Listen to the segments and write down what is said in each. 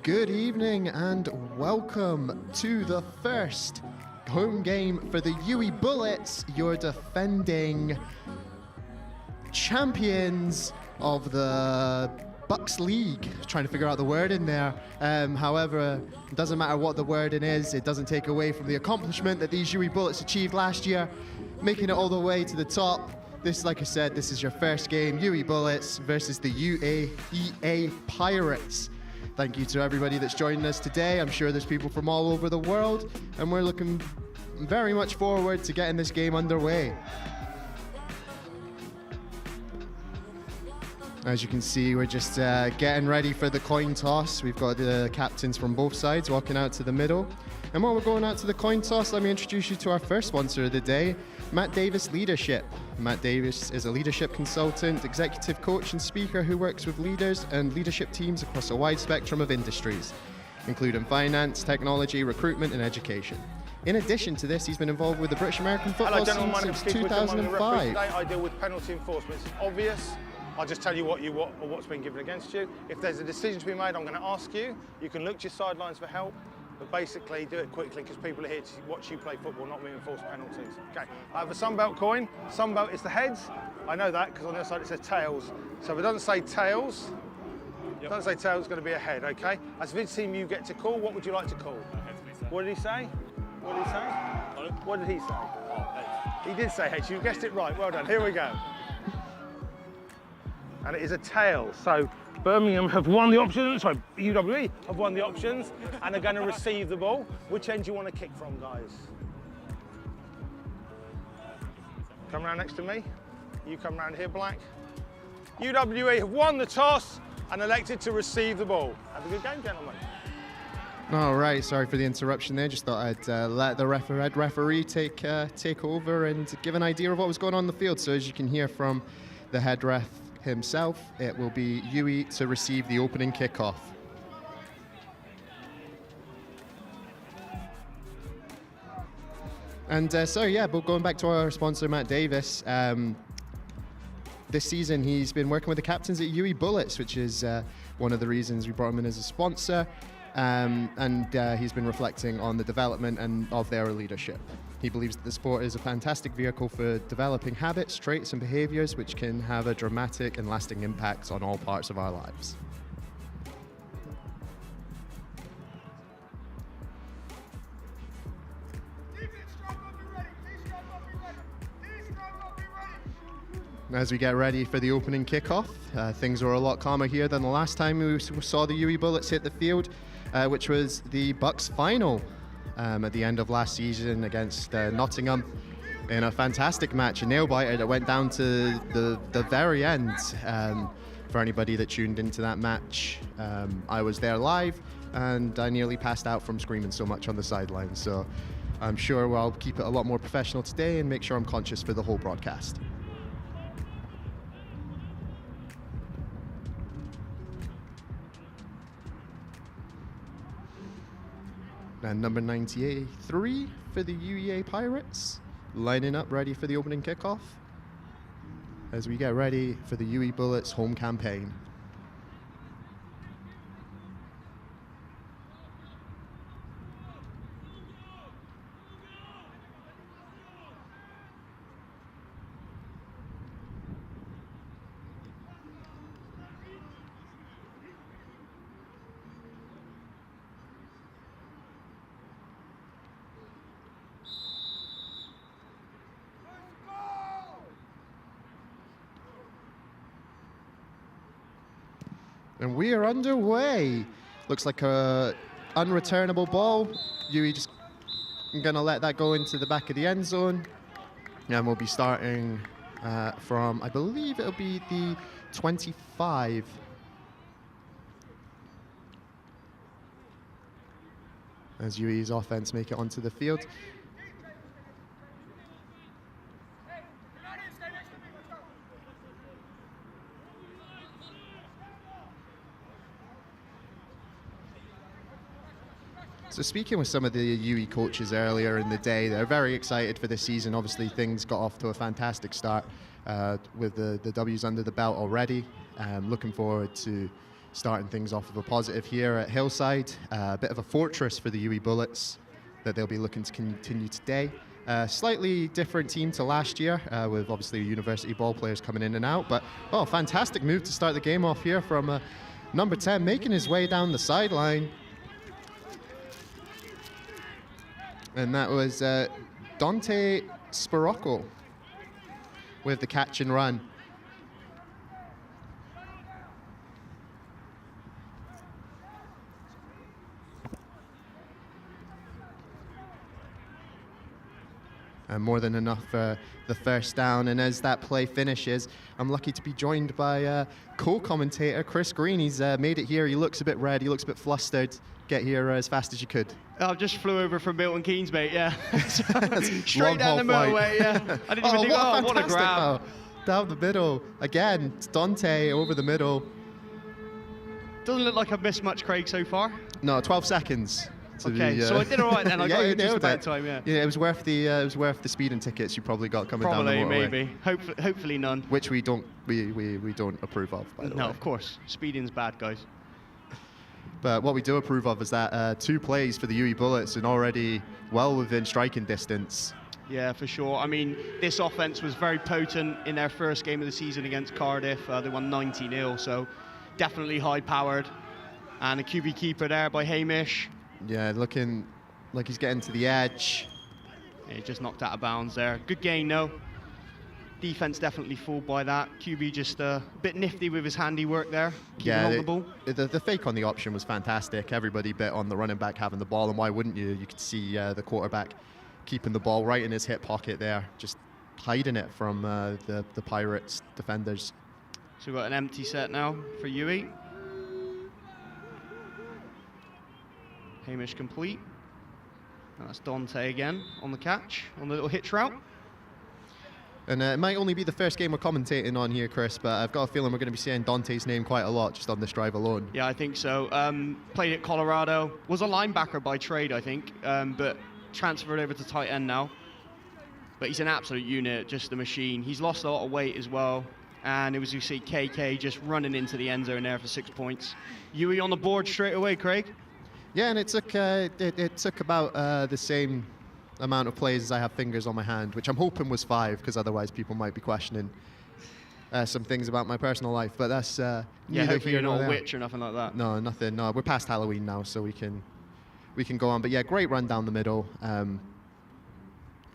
Good evening and welcome to the first home game for the UWE Bullets, your defending champions of the BUCS League. Trying to figure out the word in there. However, it doesn't matter what the wording is, it doesn't take away from the accomplishment that these UWE Bullets achieved last year, making it all the way to the top. This, like I said, this is your first game, UWE Bullets versus the UEA Pirates. Thank you to everybody that's joining us today. I'm sure there's people from all over the world, and we're looking very much forward to getting this game underway. As you can see, we're just getting ready for the coin toss. We've got the captains from both sides walking out to the middle. And while we're going out to the coin toss, let me introduce you to our first sponsor of the day, Matt Davis Leadership. Matt Davis is a leadership consultant, executive coach and speaker who works with leaders and leadership teams across a wide spectrum of industries, including finance, technology, recruitment and education. In addition to this, he's been involved with the British American football team since 2005. I deal with penalty enforcement. It's obvious. I'll just tell you what's been given against you. If there's a decision to be made, I'm going to ask you. You can look to your sidelines for help, but basically do it quickly because people are here to watch you play football, not me enforce penalties. Okay, I have a Sunbelt coin. Sunbelt is the heads. I know that because on the other side it says tails. So if it doesn't say tails, it doesn't say tails, it's going to be a head, okay? As Vid's team, you get to call. What would you like to call? What did he say? What did he say? What did he say? Oh, heads. He did say heads. You guessed it right. Well done. Here we go. And it is a tail. So Birmingham have won the options, sorry, UWE have won the options and are going to receive the ball. Which end do you want to kick from, guys? Come round next to me. You come round here, Black. UWE have won the toss and elected to receive the ball. Have a good game, gentlemen. All right, sorry for the interruption there. Just thought I'd let the referee take over and give an idea of what was going on in the field. So as you can hear from the head ref himself, it will be UWE to receive the opening kickoff. And so yeah, but going back to our sponsor, Matt Davis, this season he's been working with the captains at UWE Bullets, which is one of the reasons we brought him in as a sponsor. And he's been reflecting on the development and of their leadership. He believes that the sport is a fantastic vehicle for developing habits, traits and behaviors which can have a dramatic and lasting impact on all parts of our lives. As we get ready for the opening kickoff, things are a lot calmer here than the last time we saw the UWE Bullets hit the field, which was the BUCS final at the end of last season against Nottingham in a fantastic match, a nail-biter that went down to the very end. For anybody that tuned into that match, I was there live and I nearly passed out from screaming so much on the sideline. So I'm sure I'll keep it a lot more professional today and make sure I'm conscious for the whole broadcast. And number 93 for the UEA Pirates, lining up ready for the opening kickoff as we get ready for the UWE Bullets home campaign. And we are underway. Looks like a unreturnable ball. UWE just gonna let that go into the back of the end zone. And we'll be starting from, I believe it'll be the 25. As UWE's offense make it onto the field. So speaking with some of the UWE coaches earlier in the day, they're very excited for this season. Obviously, things got off to a fantastic start with the W's under the belt already. Looking forward to starting things off with a positive here at Hillside. A bit of a fortress for the UWE Bullets that they'll be looking to continue today. Slightly different team to last year, with obviously university ball players coming in and out. But, oh, fantastic move to start the game off here from number 10, making his way down the sideline. And that was Dante Sparocco with the catch and run. And more than enough for the first down. And as that play finishes, I'm lucky to be joined by co-commentator Chris Green. He's made it here. He looks a bit red. He looks a bit flustered. Get here as fast as you could. I just flew over from Milton Keynes, mate, yeah. Straight Long down the motorway, yeah. I didn't even think, what a grab. Down the middle. Again, it's Dante over the middle. Doesn't look like I've missed much, Craig, so far. No, 12 seconds. Okay, so I did all right then. I got it just about time, yeah. Yeah, it was worth the speeding tickets you probably got coming down the motorway. Maybe. Hopefully none. Which we don't approve of, by the way. No, of course. Speeding's bad, guys. But what we do approve of is that 2 plays for the UWE Bullets and already well within striking distance. Yeah, for sure. I mean, this offense was very potent in their first game of the season against Cardiff. They won 90-0, so definitely high-powered. And a QB keeper there by Hamish. Yeah, looking like he's getting to the edge. Yeah, he just knocked out of bounds there. Good gain, though. Defense definitely fooled by that. QB just a bit nifty with his handiwork there. Yeah, the ball. The fake on the option was fantastic. Everybody bet on the running back having the ball, and why wouldn't you? You could see the quarterback keeping the ball right in his hip pocket there, just hiding it from the Pirates defenders. So we've got an empty set now for UWE. Hamish complete. That's Dante again on the catch, on the little hitch route. And it might only be the first game we're commentating on here, Chris, but I've got a feeling we're going to be saying Dante's name quite a lot just on this drive alone. Yeah, I think so. Played at Colorado. Was a linebacker by trade, I think, but transferred over to tight end now. But he's an absolute unit, just a machine. He's lost a lot of weight as well. And it was, you see, KK just running into the end zone there for 6 points. UWE on the board straight away, Craig. Yeah, and it took about the same amount of plays as I have fingers on my hand, which I'm hoping was 5, because otherwise people might be questioning some things about my personal life. But that's yeah, hopefully you're not a witch or nothing like that. No, nothing. No, we're past Halloween now, so we can go on. But yeah, great run down the middle.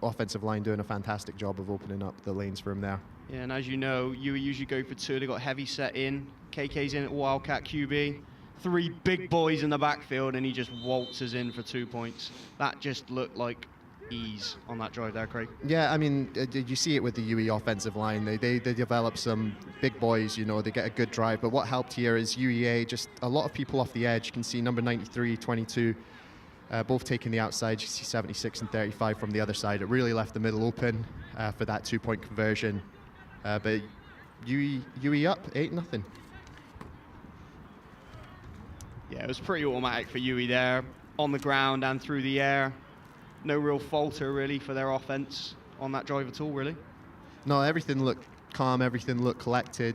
Offensive line doing a fantastic job of opening up the lanes for him there. Yeah, and as you know, you usually go for 2. They got heavy set in. KK's in at Wildcat QB. 3 big boys in the backfield, and he just waltzes in for 2 points. That just looked like ease on that drive there, Craig. Yeah, I mean, did you see it with the UWE offensive line? They develop some big boys, you know, they get a good drive. But what helped here is UEA, just a lot of people off the edge. You can see number 93, 22, both taking the outside. You see 76 and 35 from the other side. It really left the middle open for that 2-point conversion. But UWE up 8-0. Yeah, it was pretty automatic for UWE there, on the ground and through the air. No real falter, really, for their offense on that drive at all, really. No, everything looked calm, everything looked collected.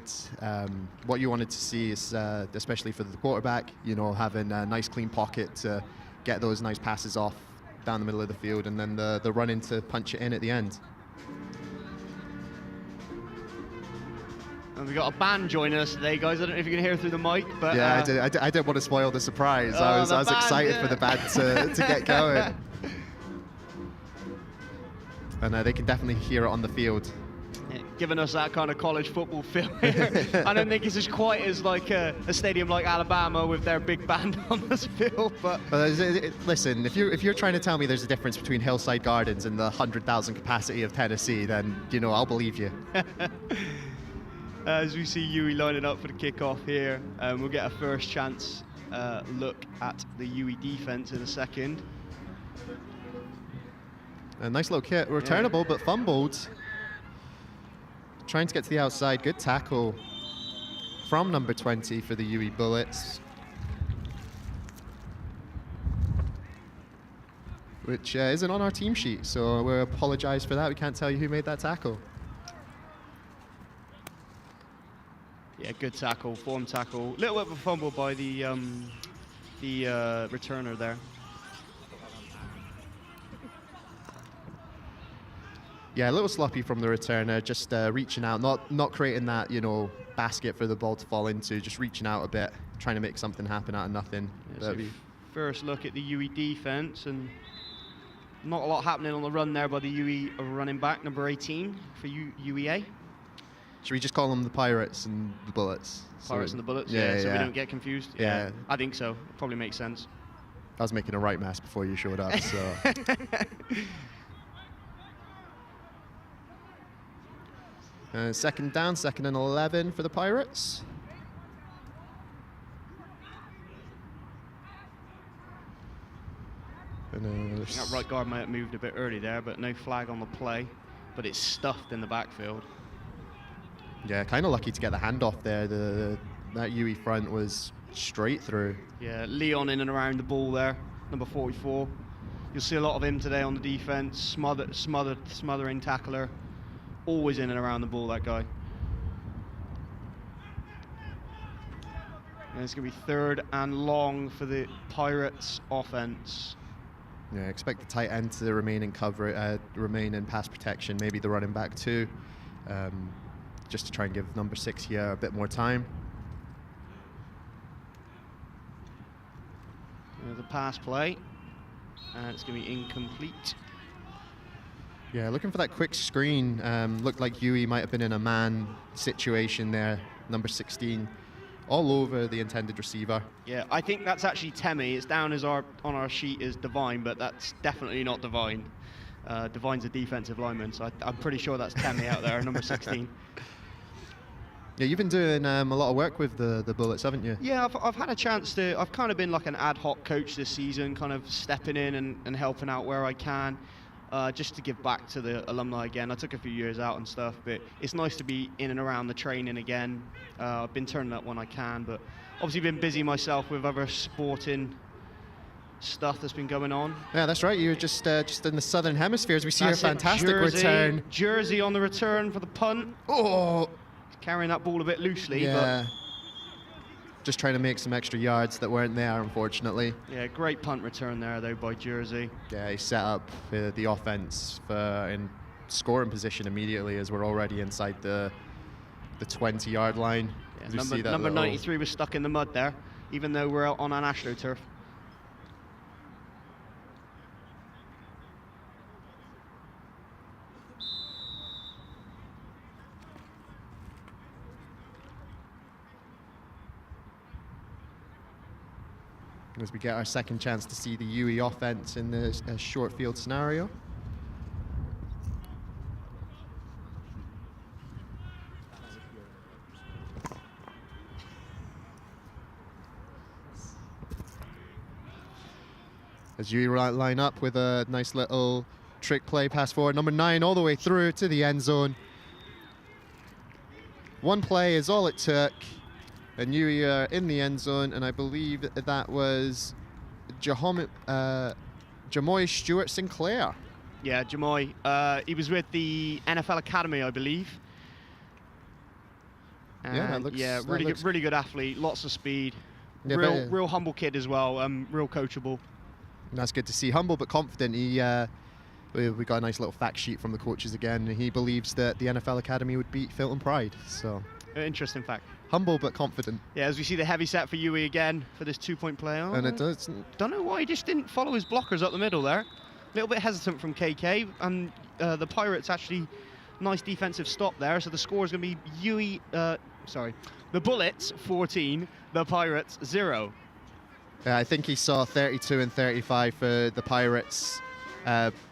What you wanted to see is, especially for the quarterback, you know, having a nice clean pocket to get those nice passes off down the middle of the field, and then the run in to punch it in at the end. And we've got a band joining us today, guys. I don't know if you can hear through the mic, but yeah, I didn't want to spoil the surprise. I was excited for the band to get going, and they can definitely hear it on the field. Yeah, giving us that kind of college football feel here. I don't think it's as quite as like a stadium like Alabama with their big band on the field, but listen, if you're trying to tell me there's a difference between Hillside Gardens and the 100,000 capacity of Tennessee, then you know I'll believe you. As we see UWE lining up for the kickoff here, we'll get a first chance look at the UWE defense in a second. A nice little kit, returnable but fumbled. Trying to get to the outside, good tackle from number 20 for the UWE Bullets. Which isn't on our team sheet, so we apologize for that. We can't tell you who made that tackle. Yeah, good tackle, form tackle. Little bit of a fumble by the returner there. Yeah, a little sloppy from the returner, just reaching out, not creating that, you know, basket for the ball to fall into, just reaching out a bit, trying to make something happen out of nothing. Yeah, so first look at the UE defense, and not a lot happening on the run there by the UE running back, number 18 for UEA. Should we just call them the Pirates and the Bullets? Pirates and the Bullets, so we don't get confused. Yeah. I think so. Probably makes sense. I was making a right mess before you showed up, so. Second down, 2nd and 11 for the Pirates. That right guard might have moved a bit early there, but no flag on the play. But it's stuffed in the backfield. Yeah, kind of lucky to get the handoff there. That UE front was straight through. Yeah, Leon in and around the ball there, number 44. You'll see a lot of him today on the defense, smothering tackler. Always in and around the ball, that guy. And it's going to be 3rd and long for the Pirates offense. Yeah, expect the tight end to remain in cover, remain in pass protection, maybe the running back too, just to try and give number 6 here a bit more time. The pass play, and it's going to be incomplete. Yeah, looking for that quick screen. Looked like UE might have been in a man situation there, number 16, all over the intended receiver. Yeah, I think that's actually Temi. It's down as on our sheet as Divine, but that's definitely not Divine. Divine's a defensive lineman, so I'm pretty sure that's Temi out there, number 16. Yeah, you've been doing a lot of work with the Bullets, haven't you? Yeah, I've had a chance to. I've kind of been like an ad hoc coach this season, kind of stepping in and helping out where I can. Just to give back to the alumni again. I took a few years out and stuff, but it's nice to be in and around the training again. I've been turning up when I can, but obviously been busy myself with other sporting stuff that's been going on. Yeah, that's right. You're just in the southern hemisphere as we see a fantastic return. Jersey on the return for the punt. Oh! Carrying that ball a bit loosely, yeah. But just trying to make some extra yards that weren't there, unfortunately. Yeah, great punt return there, though, by Jersey. Yeah, he set up the offense in scoring position immediately as we're already inside the 20-yard line. Yeah, number 93 was stuck in the mud there, even though we're out on an AstroTurf. As we get our second chance to see the UE offense in the short field scenario. As UE line up with a nice little trick play pass forward, number 9 all the way through to the end zone. One play is all it took. And UE are in the end zone, and I believe that was Jamoy Stewart Sinclair. Yeah, Jamoy. He was with the NFL Academy, I believe. And yeah, that looks really good athlete, lots of speed. Yeah, real humble kid as well, real coachable. That's good to see. Humble but confident. We got a nice little fact sheet from the coaches again. He believes that the NFL Academy would beat Filton Pride. So interesting fact. Humble but confident. Yeah, as we see the heavy set for UE again for this 2-point play. And it does. Don't know why he just didn't follow his blockers up the middle there. A little bit hesitant from KK, and the Pirates actually nice defensive stop there. So the score is going to be the Bullets 14, the Pirates 0. I think he saw 32 and 35 for the Pirates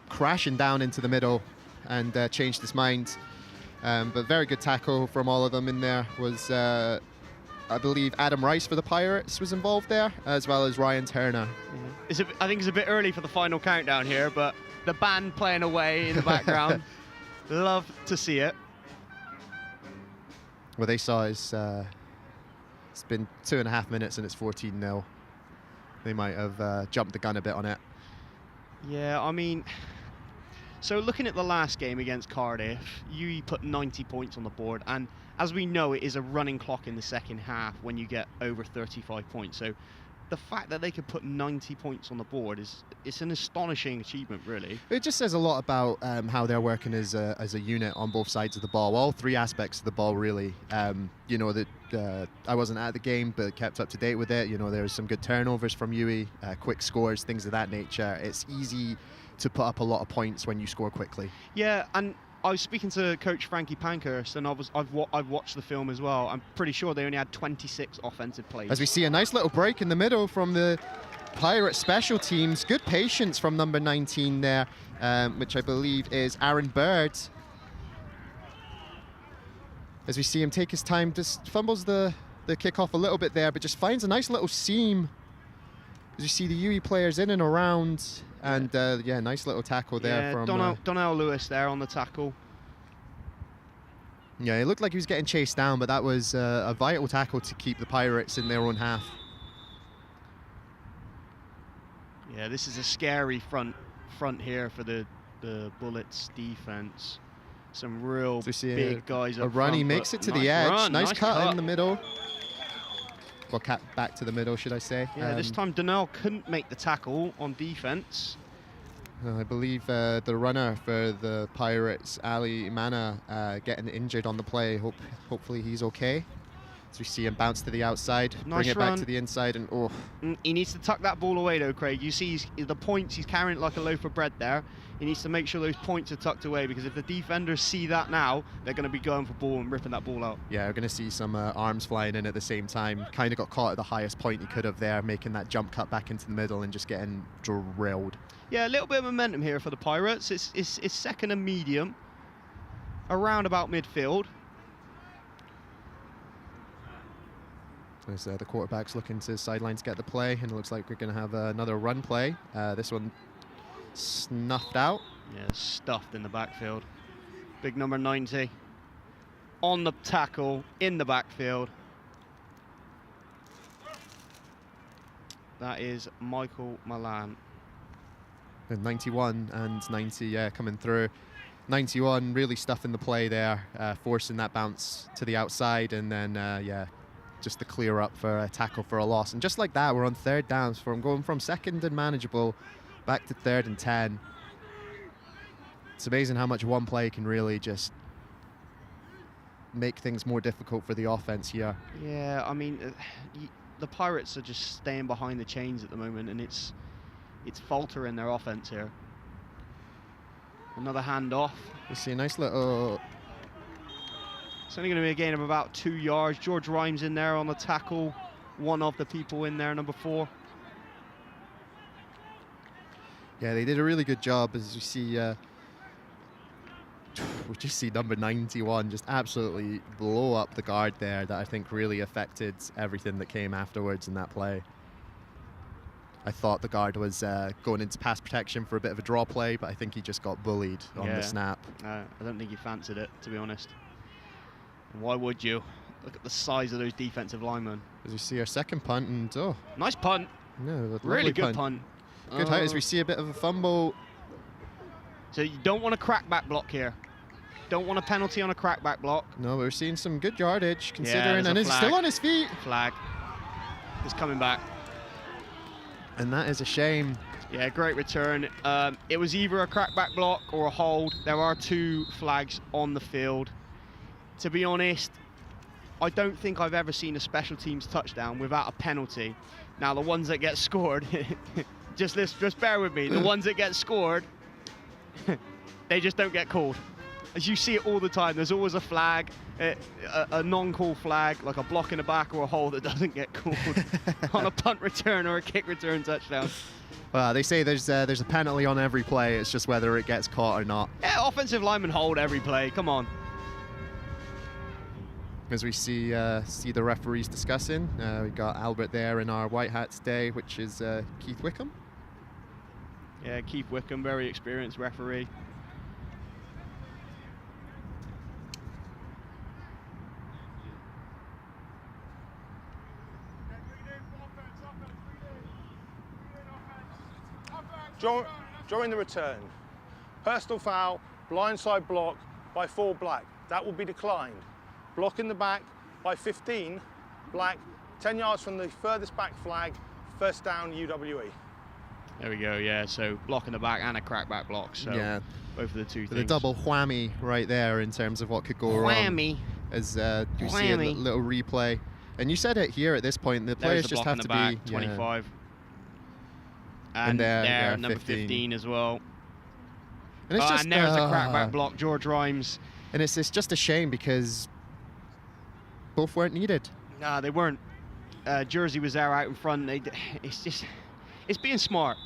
crashing down into the middle and changed his mind. But very good tackle from all of them in there. Was, I believe, Adam Rice for the Pirates was involved there, as well as Ryan Turner. I think it's a bit early for the final countdown here, but the band playing away in the background. Love to see it. What they saw is it's been 2.5 minutes and it's 14-0. They might have jumped the gun a bit on it. Yeah, I mean, So looking at the last game against Cardiff, UE put 90 points on the board, and as we know, it is a running clock in the second half when you get over 35 points. So the fact that they could put 90 points on the board it's an astonishing achievement, really. It just says a lot about how they're working as a unit on both sides of the ball, all three aspects of the ball, really. You know, that I wasn't at the game, but kept up to date with it. You know, there's some good turnovers from UE, quick scores, things of that nature. It's easy to put up a lot of points when you score quickly. Yeah, and I was speaking to Coach Frankie Pankhurst, and I've watched the film as well. I'm pretty sure they only had 26 offensive plays. As we see a nice little break in the middle from the Pirate special teams. Good patience from number 19 there, which I believe is Aaron Bird. As we see him take his time, just fumbles the kickoff a little bit there, but just finds a nice little seam. As you see the UE players in and around, and yeah, nice little tackle there from Donnell Lewis there on the tackle. Yeah, it looked like he was getting chased down, but that was a vital tackle to keep the Pirates in their own half. Yeah, this is a scary front here for the Bullets defense. Some real big guys up front. He makes it to the edge. Nice cut in the middle. Well, back to the middle, should I say. Yeah, this time Donnell couldn't make the tackle on defense. I believe the runner for the Pirates, Ali Mana, getting injured on the play. Hopefully he's okay. As we see him bounce to the outside, nice bring it run back to the inside, and oh. He needs to tuck that ball away though, Craig. You see the points, he's carrying it like a loaf of bread there. He needs to make sure those points are tucked away, because if the defenders see that now, they're going to be going for ball and ripping that ball out. Yeah, we're going to see some arms flying in at the same time. Kind of got caught at the highest point he could have there, making that jump cut back into the middle and just getting drilled. Yeah, a little bit of momentum here for the Pirates. It's second and medium, around about midfield. As the quarterback's looking to sidelines get the play, and it looks like we're going to have another run play. This one snuffed out. Yeah, stuffed in the backfield. Big number 90 on the tackle in the backfield. That is Michael Milan. And 91 and 90, yeah, coming through. 91 really stuffing the play there, forcing that bounce to the outside, and then, yeah, just the clear up for a tackle for a loss. And just like that, we're on third downs from going from second and manageable back to third and 10. It's amazing how much one play can really just make things more difficult for the offense here. Yeah, I mean, the Pirates are just staying behind the chains at the moment, and it's faltering their offense here. Another handoff. You see a nice little... It's only going to be a gain of about 2 yards. George Rhymes in there on the tackle. One of the people in there, number 4. Yeah, they did a really good job. As you see, we just see number 91 just absolutely blow up the guard there. That I think really affected everything that came afterwards in that play. I thought the guard was going into pass protection for a bit of a draw play, but I think he just got bullied on the snap. I don't think he fancied it, to be honest. And why would you? Look at the size of those defensive linemen. As we see our second punt, and oh. Nice punt. No, really good punt. Good height as we see a bit of a fumble. So you don't want a crackback block here. Don't want a penalty on a crackback block. No, we're seeing some good yardage considering, and he's still on his feet. Flag. He's coming back. And that is a shame. Yeah, great return. It was either a crackback block or a hold. There are 2 flags on the field. To be honest, I don't think I've ever seen a special teams touchdown without a penalty. Now, the ones that get scored, just bear with me. The ones that get scored, they just don't get called. As you see it all the time, there's always a flag, a non-call flag, like a block in the back or a hold that doesn't get called on a punt return or a kick return touchdown. Well, they say there's a penalty on every play. It's just whether it gets caught or not. Yeah, offensive linemen hold every play. Come on. As we see the referees discussing, we got Albert there in our white hat today, which is Keith Wickham. Yeah, Keith Wickham, very experienced referee. During the return, Personal foul, blindside block by 4 black. That will be declined. Block in the back by 15 black, 10 yards from the furthest back flag, first down UWE. There we go, yeah, so block in the back and a crackback block, so Yeah. both of the two The things. double whammy right there in terms of what could go wrong. Whammy. As you see a little replay. And you said it here at this point, the players There's the just block have in to the back, be 25. And there, number 15 as well. And it's just and there's a crackback block, George Rhymes. And it's just a shame because both weren't needed. Nah, they weren't. Jersey was there out in front. It's being smart.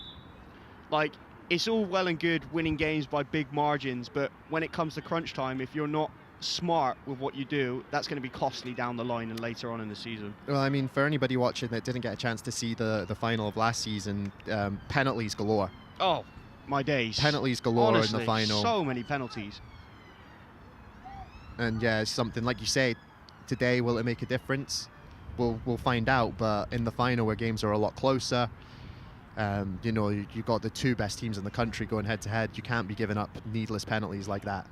Like, it's all well and good winning games by big margins, but when it comes to crunch time, if you're not smart with what you do, that's going to be costly down the line and later on in the season. Well, I mean, for anybody watching that didn't get a chance to see the final of last season, penalties galore. Oh, my days. Penalties galore. Honestly, in the final. So many penalties. And yeah, it's something like you say, today will it make a difference? We'll find out, but in the final where games are a lot closer, you know, you got the 2 best teams in the country going head to head. You can't be giving up needless penalties like that.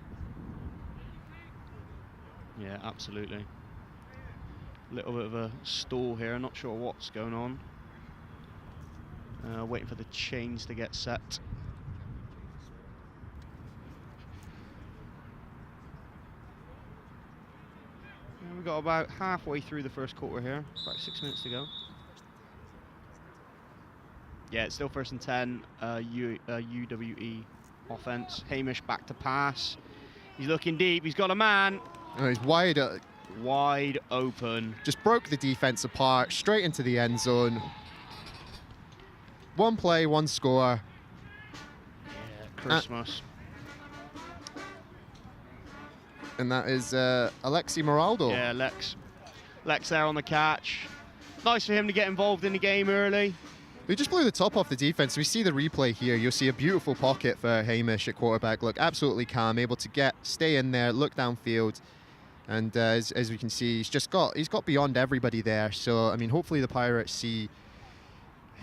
Yeah, absolutely. A little bit of a stall here, not sure what's going on. Waiting for the chains to get set. We've got about halfway through the first quarter here, about 6 minutes to go. Yeah, it's still 1st and 10, UWE offense. Hamish back to pass. He's looking deep, he's got a man. Oh, he's wide open. Just broke the defense apart, straight into the end zone. 1 play, 1 score. Yeah, Christmas. And that is Alexi Moraldo. Yeah, Lex there on the catch. Nice for him to get involved in the game early. He just blew the top off the defense. We see the replay here. You'll see a beautiful pocket for Hamish at quarterback. Look absolutely calm, able to stay in there, look downfield. And as we can see, he's got beyond everybody there. So, I mean, hopefully the Pirates see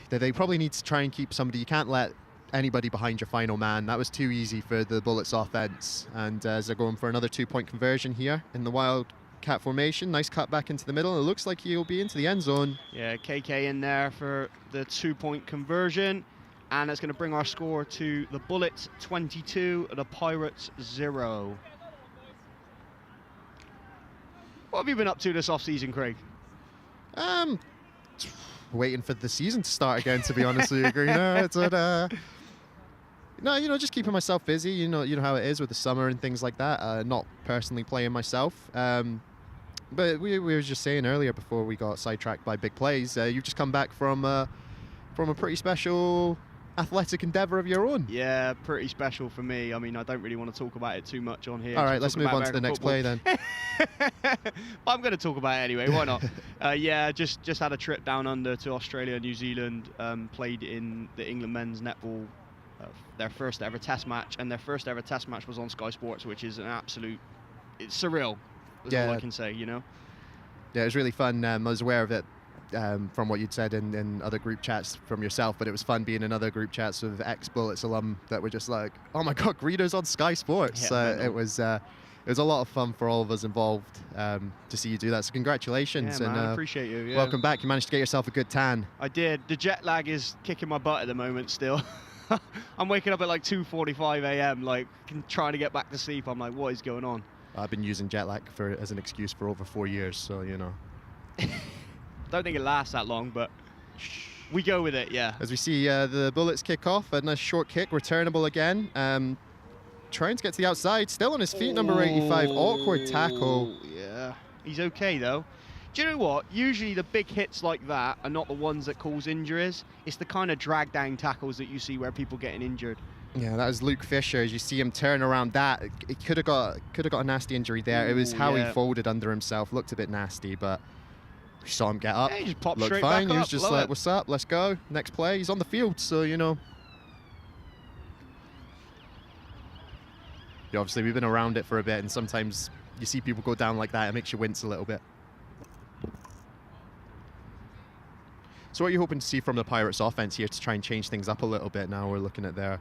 that they probably need to try and keep somebody. You can't let anybody behind your final man. That was too easy for the Bullets offense. And as they're going for another 2-point conversion here in the Wildcat formation, nice cut back into the middle. It looks like he'll be into the end zone. Yeah, KK in there for the 2-point conversion. And it's going to bring our score to the Bullets 22, the Pirates 0. What have you been up to this off-season, Craig? Waiting for the season to start again, to be honest with you. No, you know, just keeping myself busy. You know how it is with the summer and things like that. Not personally playing myself. But we were just saying earlier before we got sidetracked by big plays, you've just come back from a pretty special athletic endeavour of your own. Yeah, pretty special for me. I mean, I don't really want to talk about it too much on here. All right, let's move on to the next play then. I'm going to talk about it anyway, why not? Yeah, just had a trip down under to Australia, New Zealand, played in the England men's netball, their first ever test match, and their first ever test match was on Sky Sports, which is it's surreal, is all I can say, you know? Yeah, it was really fun. I was aware of it from what you'd said in other group chats from yourself, but it was fun being in other group chats with ex-Bullets alum that were just like, oh my God, Greeter's on Sky Sports. Yeah, it was a lot of fun for all of us involved to see you do that. So congratulations. Yeah, man, and I appreciate you. Yeah. Welcome back. You managed to get yourself a good tan. I did. The jet lag is kicking my butt at the moment still. I'm waking up at like 2:45 a.m. like trying to get back to sleep. I'm like, what is going on? I've been using jet lag as an excuse for over 4 years, so you know. Don't think it lasts that long, but we go with it, yeah. As we see the Bullets kick off, a nice short kick, returnable again. Trying to get to the outside, still on his feet, number 85. Awkward tackle. Yeah, he's okay though. Do you know what? Usually the big hits like that are not the ones that cause injuries. It's the kind of drag down tackles that you see where people getting injured. Yeah, that was Luke Fisher. As you see him turn around, that it could have got a nasty injury there. It was how he folded under himself. Looked a bit nasty, but we saw him get up. Yeah, he just popped looked straight fine. back He was up, just love like, it. "What's up? Let's go." Next play, he's on the field, so you know. Yeah, obviously, we've been around it for a bit, and sometimes you see people go down like that. It makes you wince a little bit. So what are you hoping to see from the Pirates offense here to try and change things up a little bit? Now we're looking at their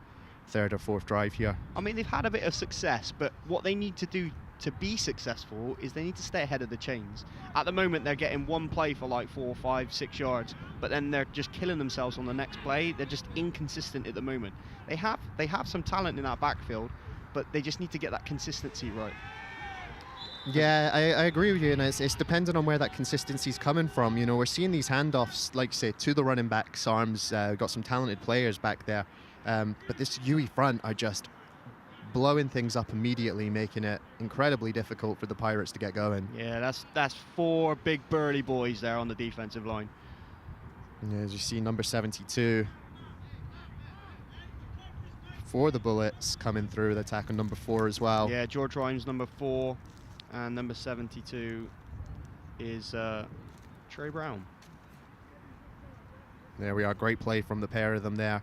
third or fourth drive here. I mean, they've had a bit of success, but what they need to do to be successful is they need to stay ahead of the chains. At the moment, they're getting one play for like 4, 5, 6 yards, but then they're just killing themselves on the next play. They're just inconsistent at the moment. They have some talent in that backfield, but they just need to get that consistency right. Yeah, I agree with you, and it's dependent on where that consistency is coming from. You know, we're seeing these handoffs, like say, to the running back's arms. We've got some talented players back there, but this UE front are just blowing things up immediately, making it incredibly difficult for the Pirates to get going. Yeah, that's 4 big burly boys there on the defensive line. Yeah, as you see, number 72 for the Bullets coming through with attack on number 4 as well. Yeah, George Ryan's number 4, and number 72 is Trey Brown. There we are, great play from the pair of them there.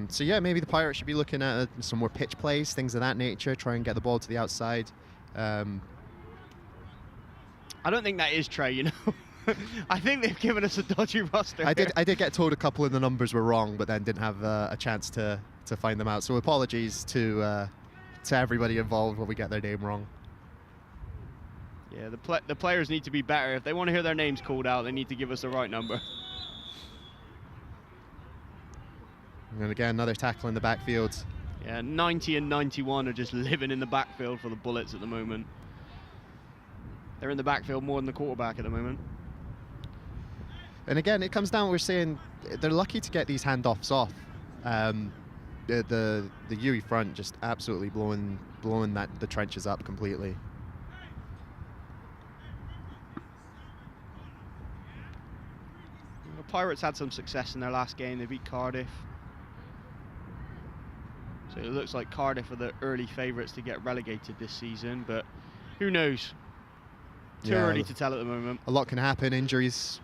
So yeah, maybe the Pirates should be looking at some more pitch plays, things of that nature, try and get the ball to the outside. I don't think that is Trey, you know. I think they've given us a dodgy roster. I did get told a couple of the numbers were wrong, but then didn't have a chance to find them out. So apologies to everybody involved when we get their name wrong. Yeah, the players need to be better. If they want to hear their names called out, they need to give us the right number. And again, another tackle in the backfield. Yeah, 90 and 91 are just living in the backfield for the Bullets at the moment. They're in the backfield more than the quarterback at the moment. And again, it comes down to we're saying they're lucky to get these handoffs off. The UE front just absolutely blowing the trenches up completely. The Pirates had some success in their last game. They beat Cardiff. So it looks like Cardiff are the early favourites to get relegated this season, but who knows? Too early to tell at the moment. A lot can happen, injuries,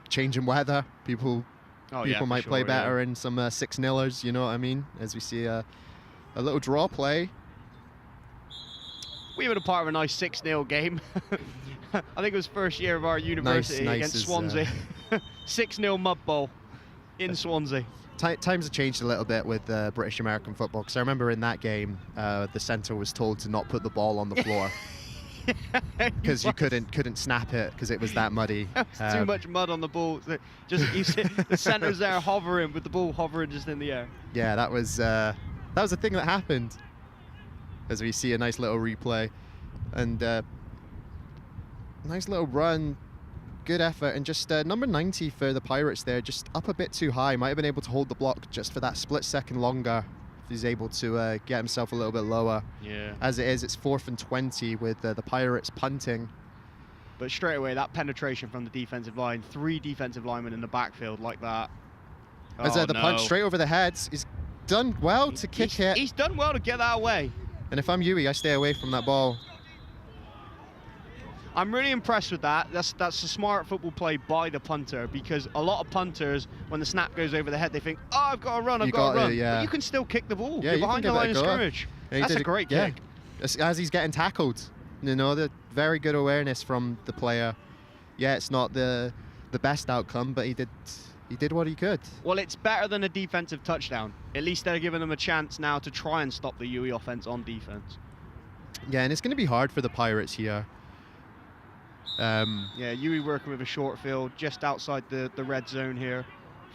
changing weather. People might play better in some 6-0ers, you know what I mean? As we see a little draw play. We were a part of a nice 6-0 game. I think it was first year of our university against Swansea. 6-0 mud bowl in Swansea. Times have changed a little bit with British American football, because I remember in that game the centre was told to not put the ball on the floor because you couldn't snap it because it was that muddy. Too much mud on the ball. Just the centre's there hovering with the ball hovering just in the air. Yeah, that was a thing that happened. As we see a nice little replay and nice little run. Good effort, and just number 90 for the Pirates there, just up a bit too high. Might have been able to hold the block just for that split second longer if he's able to get himself a little bit lower. Yeah. As it is, it's 4th and 20 with the Pirates punting. But straight away, that penetration from the defensive line, 3 defensive linemen in the backfield like that. As the punch straight over the heads, he's done well to kick it. He's done well to get that away. And if I'm UE, I stay away from that ball. I'm really impressed with that. That's a smart football play by the punter, because a lot of punters, when the snap goes over the head, they think, oh, I've got to run, I've got to run. Yeah. But you can still kick the ball. Yeah, You're behind the line of scrimmage. That's a great kick. As he's getting tackled, you know, the very good awareness from the player. Yeah, it's not the best outcome, but he did what he could. Well, it's better than a defensive touchdown. At least they're giving them a chance now to try and stop the UE offense on defense. Yeah, and it's going to be hard for the Pirates here. Yeah, UE working with a short field just outside the red zone here.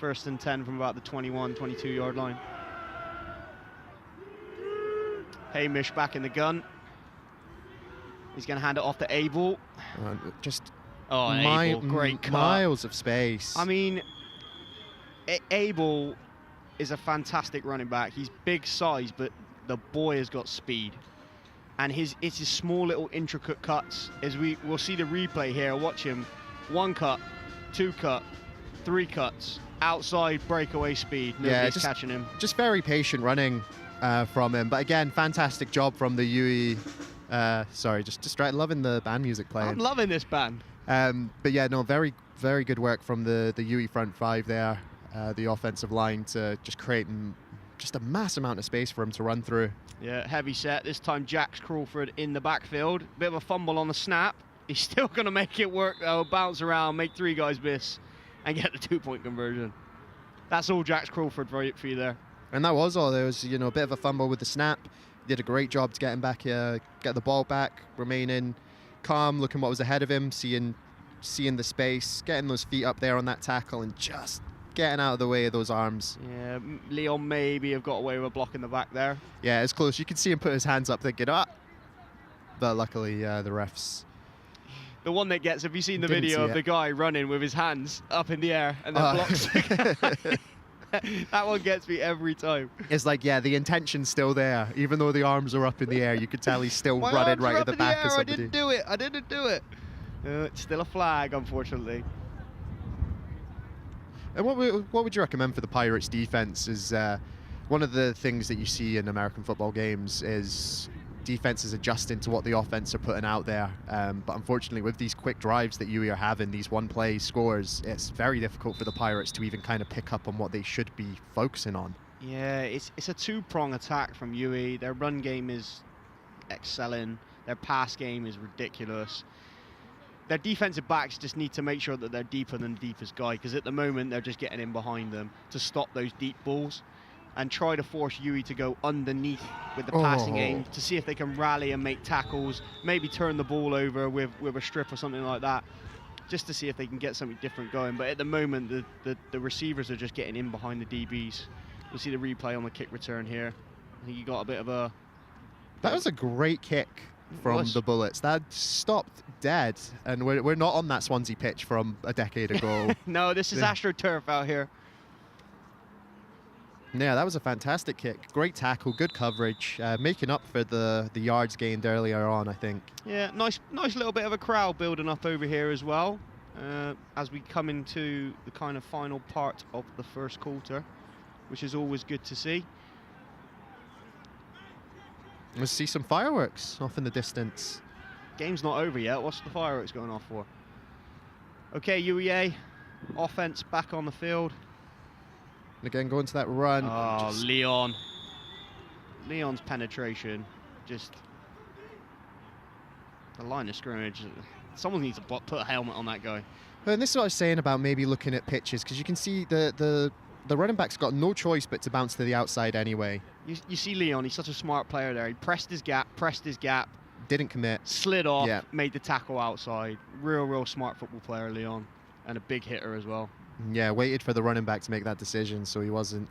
1st and 10 from about the 21, 22-yard line. Hamish back in the gun. He's going to hand it off to Abel. Abel, great cut. Miles of space. I mean, Abel is a fantastic running back. He's big size, but the boy has got speed. And it's his small little intricate cuts. As we'll see the replay here, watch him. 1 cut, 2 cut, 3 cuts, outside breakaway speed. Nobody's catching him. Just very patient running from him. But again, fantastic job from the UE. Sorry, just loving the band music playing. I'm loving this band. But yeah, no, very, very good work from the UE front 5 there. The offensive line to just create just a mass amount of space for him to run through. Yeah, heavy set. This time Jax Crawford in the backfield. Bit of a fumble on the snap. He's still going to make it work though. Bounce around, make 3 guys miss, and get the 2-point conversion. That's all Jax Crawford for you there. And that was all. There was, a bit of a fumble with the snap. Did a great job to get him back here, get the ball back, remaining calm, looking what was ahead of him, seeing the space, getting those feet up there on that tackle, and just getting out of the way of those arms. Yeah, Leon maybe have got away with a block in the back there. Yeah, it's close. You could see him put his hands up thinking, ah. But luckily, the refs. The one that gets, have you seen the video of the guy running with his hands up in the air and then blocks the guy? That one gets me every time. It's like, yeah, the intention's still there. Even though the arms are up in the air, you could tell he's still running right at the back of somebody. I didn't do it. It's still a flag, unfortunately. And what would you recommend for the Pirates defense? Is one of the things that you see in American football games is defenses adjusting to what the offense are putting out there. But unfortunately, with these quick drives that UE are having, these one-play scores, it's very difficult for the Pirates to even kind of pick up on what they should be focusing on. Yeah, it's a two-prong attack from UE. Their run game is excelling. Their pass game is ridiculous. Their defensive backs just need to make sure that they're deeper than the deepest guy, because at the moment they're just getting in behind them to stop those deep balls and try to force UE to go underneath with the passing game to see if they can rally and make tackles, maybe turn the ball over with a strip or something like that, just to see if they can get something different going. But at the moment, the receivers are just getting in behind the DBs. You'll see the replay on the kick return here. I think you got a bit of a... That was a great kick from the Bullets. That stopped dead, and we're not on that Swansea pitch from a decade ago. No, this is AstroTurf out here. Yeah, that was a fantastic kick. Great tackle, good coverage, making up for the yards gained earlier on, I think. Yeah, nice little bit of a crowd building up over here as well, as we come into the kind of final part of the first quarter, which is always good to see. Let's see some fireworks off in the distance. Game's not over yet. What's the fireworks going off for? Okay, UEA, offense back on the field. And again, going to that run. Oh, Leon. Leon's penetration, just the line of scrimmage. Someone needs to put a helmet on that guy. And this is what I was saying about maybe looking at pitches, because you can see the running back's got no choice but to bounce to the outside anyway. You see Leon, he's such a smart player there. He pressed his gap, didn't commit, slid off, made the tackle outside. Real smart football player, Leon, and a big hitter as well. Yeah, waited for the running back to make that decision, so he wasn't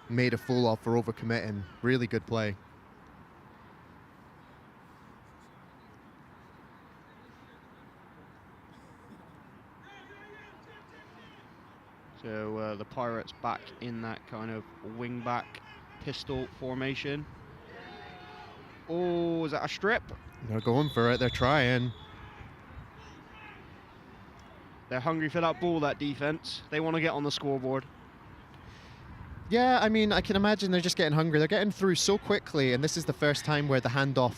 made a fool of for overcommitting. Really good play. So the Pirates back in that kind of wing-back pistol formation. Oh, is that a strip? They're going for it. They're trying. They're hungry for that ball, that defense. They want to get on the scoreboard. Yeah, I mean, I can imagine they're just getting hungry. They're getting through so quickly, and this is the first time where the handoff,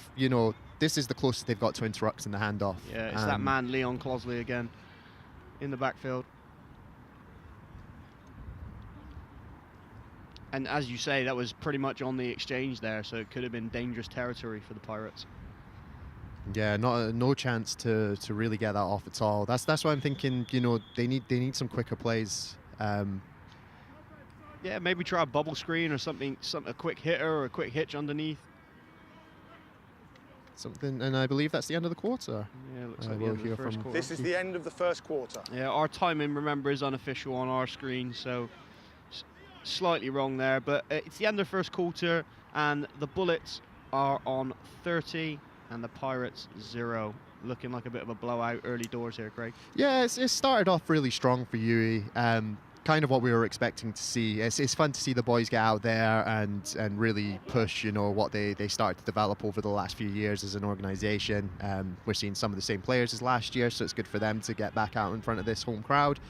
this is the closest they've got to interrupting the handoff. Yeah, it's that man, Leon Closley, again, in the backfield. And as you say, that was pretty much on the exchange there, so it could have been dangerous territory for the Pirates. Yeah, no chance to really get that off at all. That's why I'm thinking, they need some quicker plays. Yeah, maybe try a bubble screen or something, a quick hitter or a quick hitch underneath. Something, and I believe that's the end of the quarter. Yeah, looks like the end of the first quarter. This is the end of the first quarter. Yeah, our timing, remember, is unofficial on our screen, so slightly wrong there, but it's the end of the first quarter, and the Bullets are on 30 and the Pirates 0. Looking like a bit of a blowout early doors here, Craig. Yeah, it started off really strong for UE. Kind of what we were expecting to see. It's fun to see the boys get out there and really push, what they started to develop over the last few years as an organisation. We're seeing some of the same players as last year, so it's good for them to get back out in front of this home crowd.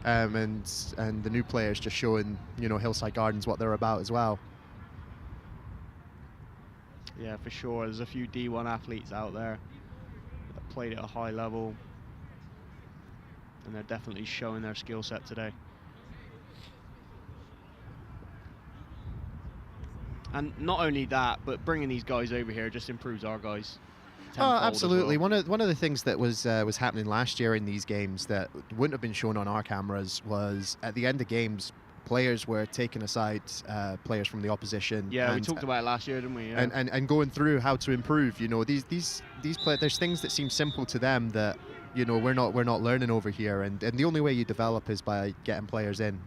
And the new players just showing, Hillside Gardens what they're about as well. Yeah, for sure. There's a few D1 athletes out there that played at a high level, and they're definitely showing their skill set today. And not only that, but bringing these guys over here just improves our guys. Oh, absolutely. Well. One of the things that was happening last year in these games that wouldn't have been shown on our cameras was at the end of games, players were taking aside players from the opposition. Yeah, we and, talked about it last year, didn't we? Yeah. and going through how to improve. You know, these players, there's things that seem simple to them that, you know, we're not learning over here, and the only way you develop is by getting players in.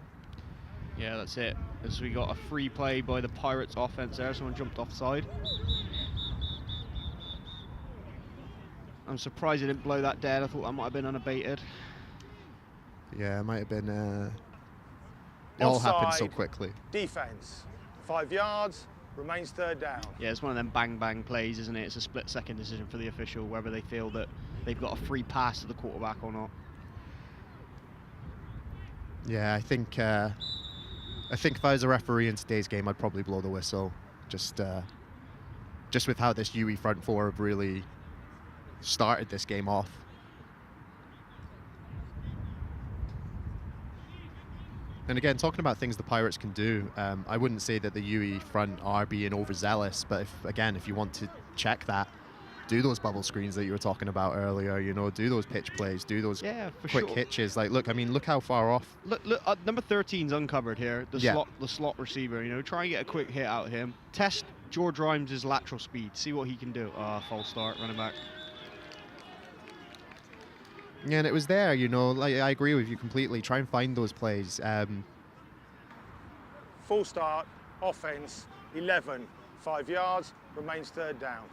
Yeah, that's it. As we got a free play by the Pirates offense there, someone jumped offside. I'm surprised he didn't blow that dead. I thought that might have been unabated. Yeah, it might have been. It all happened so quickly. Defense, 5 yards, remains third down. Yeah, it's one of them bang plays, isn't it? It's a split-second decision for the official, whether they feel that they've got a free pass to the quarterback or not. Yeah, I think if I was a referee in today's game, I'd probably blow the whistle. Just with how this UE front four have really started this game off. And again, talking about things the Pirates can do, I wouldn't say that the UE front are being overzealous, but if you want to check that, do those bubble screens that you were talking about earlier, you know, do those pitch plays, do those quick hitches. Like, look how far off. Look, number 13's uncovered here, the slot receiver, you know, try and get a quick hit out of him. Test George Rimes' lateral speed, see what he can do. False start, running back. Yeah, and it was there, you know, like, I agree with you completely. Try and find those plays. Full start, offense, 11, 5 yards, remains third down.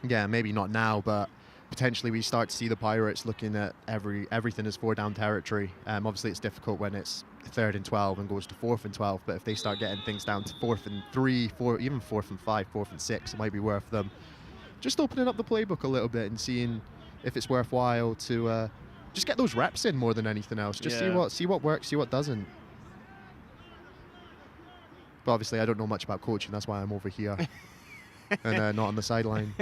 Yeah, maybe not now, but potentially we start to see the Pirates looking at everything as 4-down territory. Obviously, it's difficult when it's 3rd and 12 and goes to 4th and 12, but if they start getting things down to 4th and 3, even 4th and 5, 4th and 6, it might be worth them just opening up the playbook a little bit and seeing if it's worthwhile to just get those reps in more than anything else. Just see what works, see what doesn't. But obviously, I don't know much about coaching. That's why I'm over here and not on the sideline.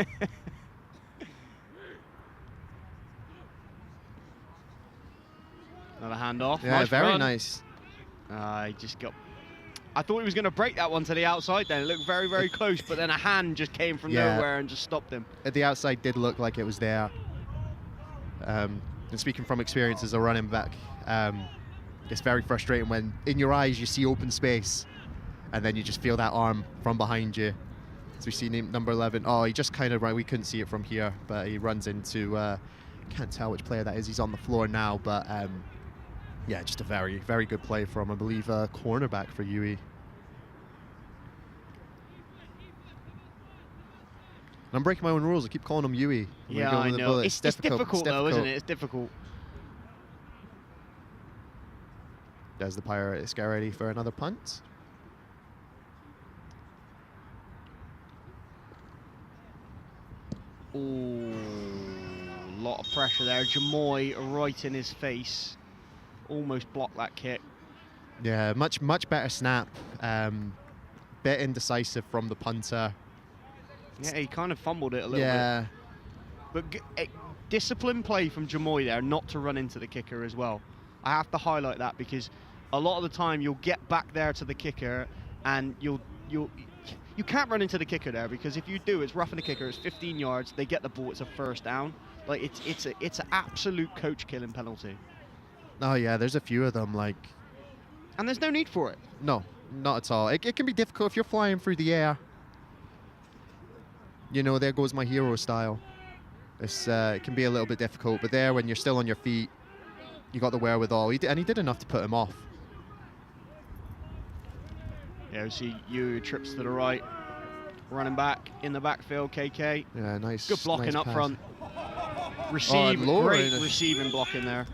Another handoff. Yeah, nice very run. nice. I thought he was going to break that one to the outside then. It looked very close, but then a hand just came from nowhere and just stopped him. At the outside did look like it was there. And speaking from experience as a running back, it's very frustrating when in your eyes you see open space and then you just feel that arm from behind you. So we see number 11. Oh, he just kind of we couldn't see it from here, but he runs into, can't tell which player that is. He's on the floor now, but yeah, just a very good play from, I believe, a cornerback for UE. I'm breaking my own rules. I keep calling them UE. Yeah, I know. It's difficult though, isn't it? It's difficult. Does the Pirates get ready for another punt? Ooh, lot of pressure there. Jamoy right in his face. Almost blocked that kick. Yeah, much better snap. Bit indecisive from the punter. Yeah, he kind of fumbled it a little bit. But disciplined play from Jamoy there, not to run into the kicker as well. I have to highlight that because a lot of the time you'll get back there to the kicker and you can't run into the kicker there, because if you do, it's roughing the kicker. It's 15 yards. They get the ball. It's a first down. Like it's an absolute coach killing penalty. Oh yeah, there's a few of them, like. And there's no need for it. No, not at all. It can be difficult if you're flying through the air. You know, there goes my hero style. It can be a little bit difficult, but there, when you're still on your feet, you got the wherewithal. He did enough to put him off. Yeah, we see you trips to the right, running back in the backfield. KK. Yeah, nice. Good blocking nice up pass. front. Great receiving blocking there.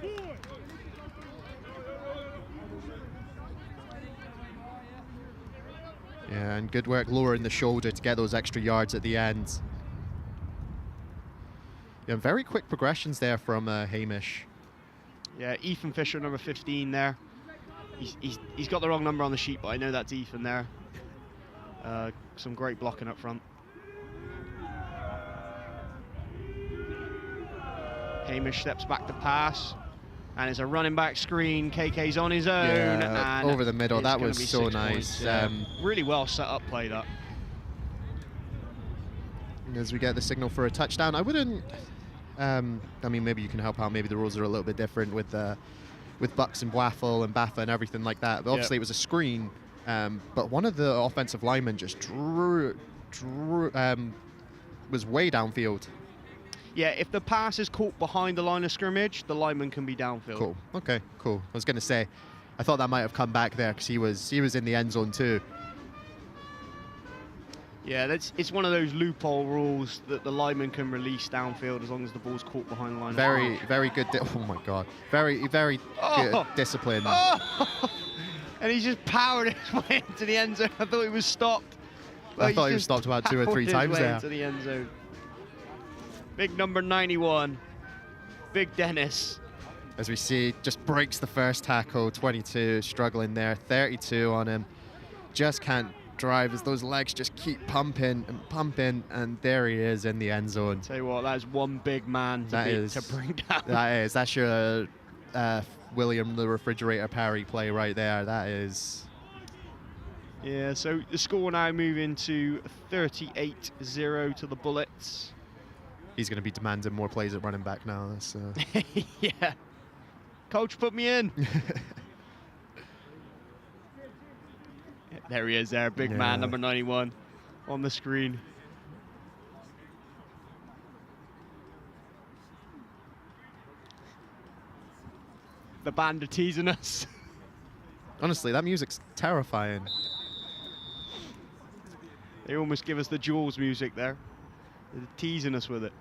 Yeah, and good work lowering the shoulder to get those extra yards at the end. Yeah, very quick progressions there from Hamish. Yeah, Ethan Fisher, number 15 there. He's got the wrong number on the sheet, but I know that's Ethan there. Some great blocking up front. Hamish steps back to pass, and it's a running back screen. KK's on his own. Yeah, and over the middle. That was so nice. Yeah. Really well set up play, that. As we get the signal for a touchdown, I wouldn't I mean, maybe you can help out. Maybe the rules are a little bit different with BUCS and Waffle and Baffa and everything like that. But obviously, it was a screen. But one of the offensive linemen just was way downfield. Yeah, if the pass is caught behind the line of scrimmage, the lineman can be downfield. Cool. Okay, cool. I was going to say, I thought that might have come back there because he was in the end zone too. Yeah, it's one of those loophole rules that the lineman can release downfield as long as the ball's caught behind the line. Very good. Oh my God. Very good discipline. Oh. And he's just powered his way into the end zone. I thought he was stopped. I thought he was stopped about 2 or 3 times there. Into the end zone. Big number 91, Big Dennis. As we see, just breaks the first tackle. 22 struggling there. 32 on him. Just can't drive as those legs just keep pumping and pumping, and there he is in the end zone. Tell you what, that is one big man to bring down. That's your William the Refrigerator Parry play right there. That is. Yeah, so the score now moving to 38-0 to the Bullets. He's going to be demanding more plays at running back now. That's, yeah. Coach, put me in. There he is there, big man, number 91 on the screen. The band are teasing us. Honestly, that music's terrifying. They almost give us the Jaws music there. They're teasing us with it.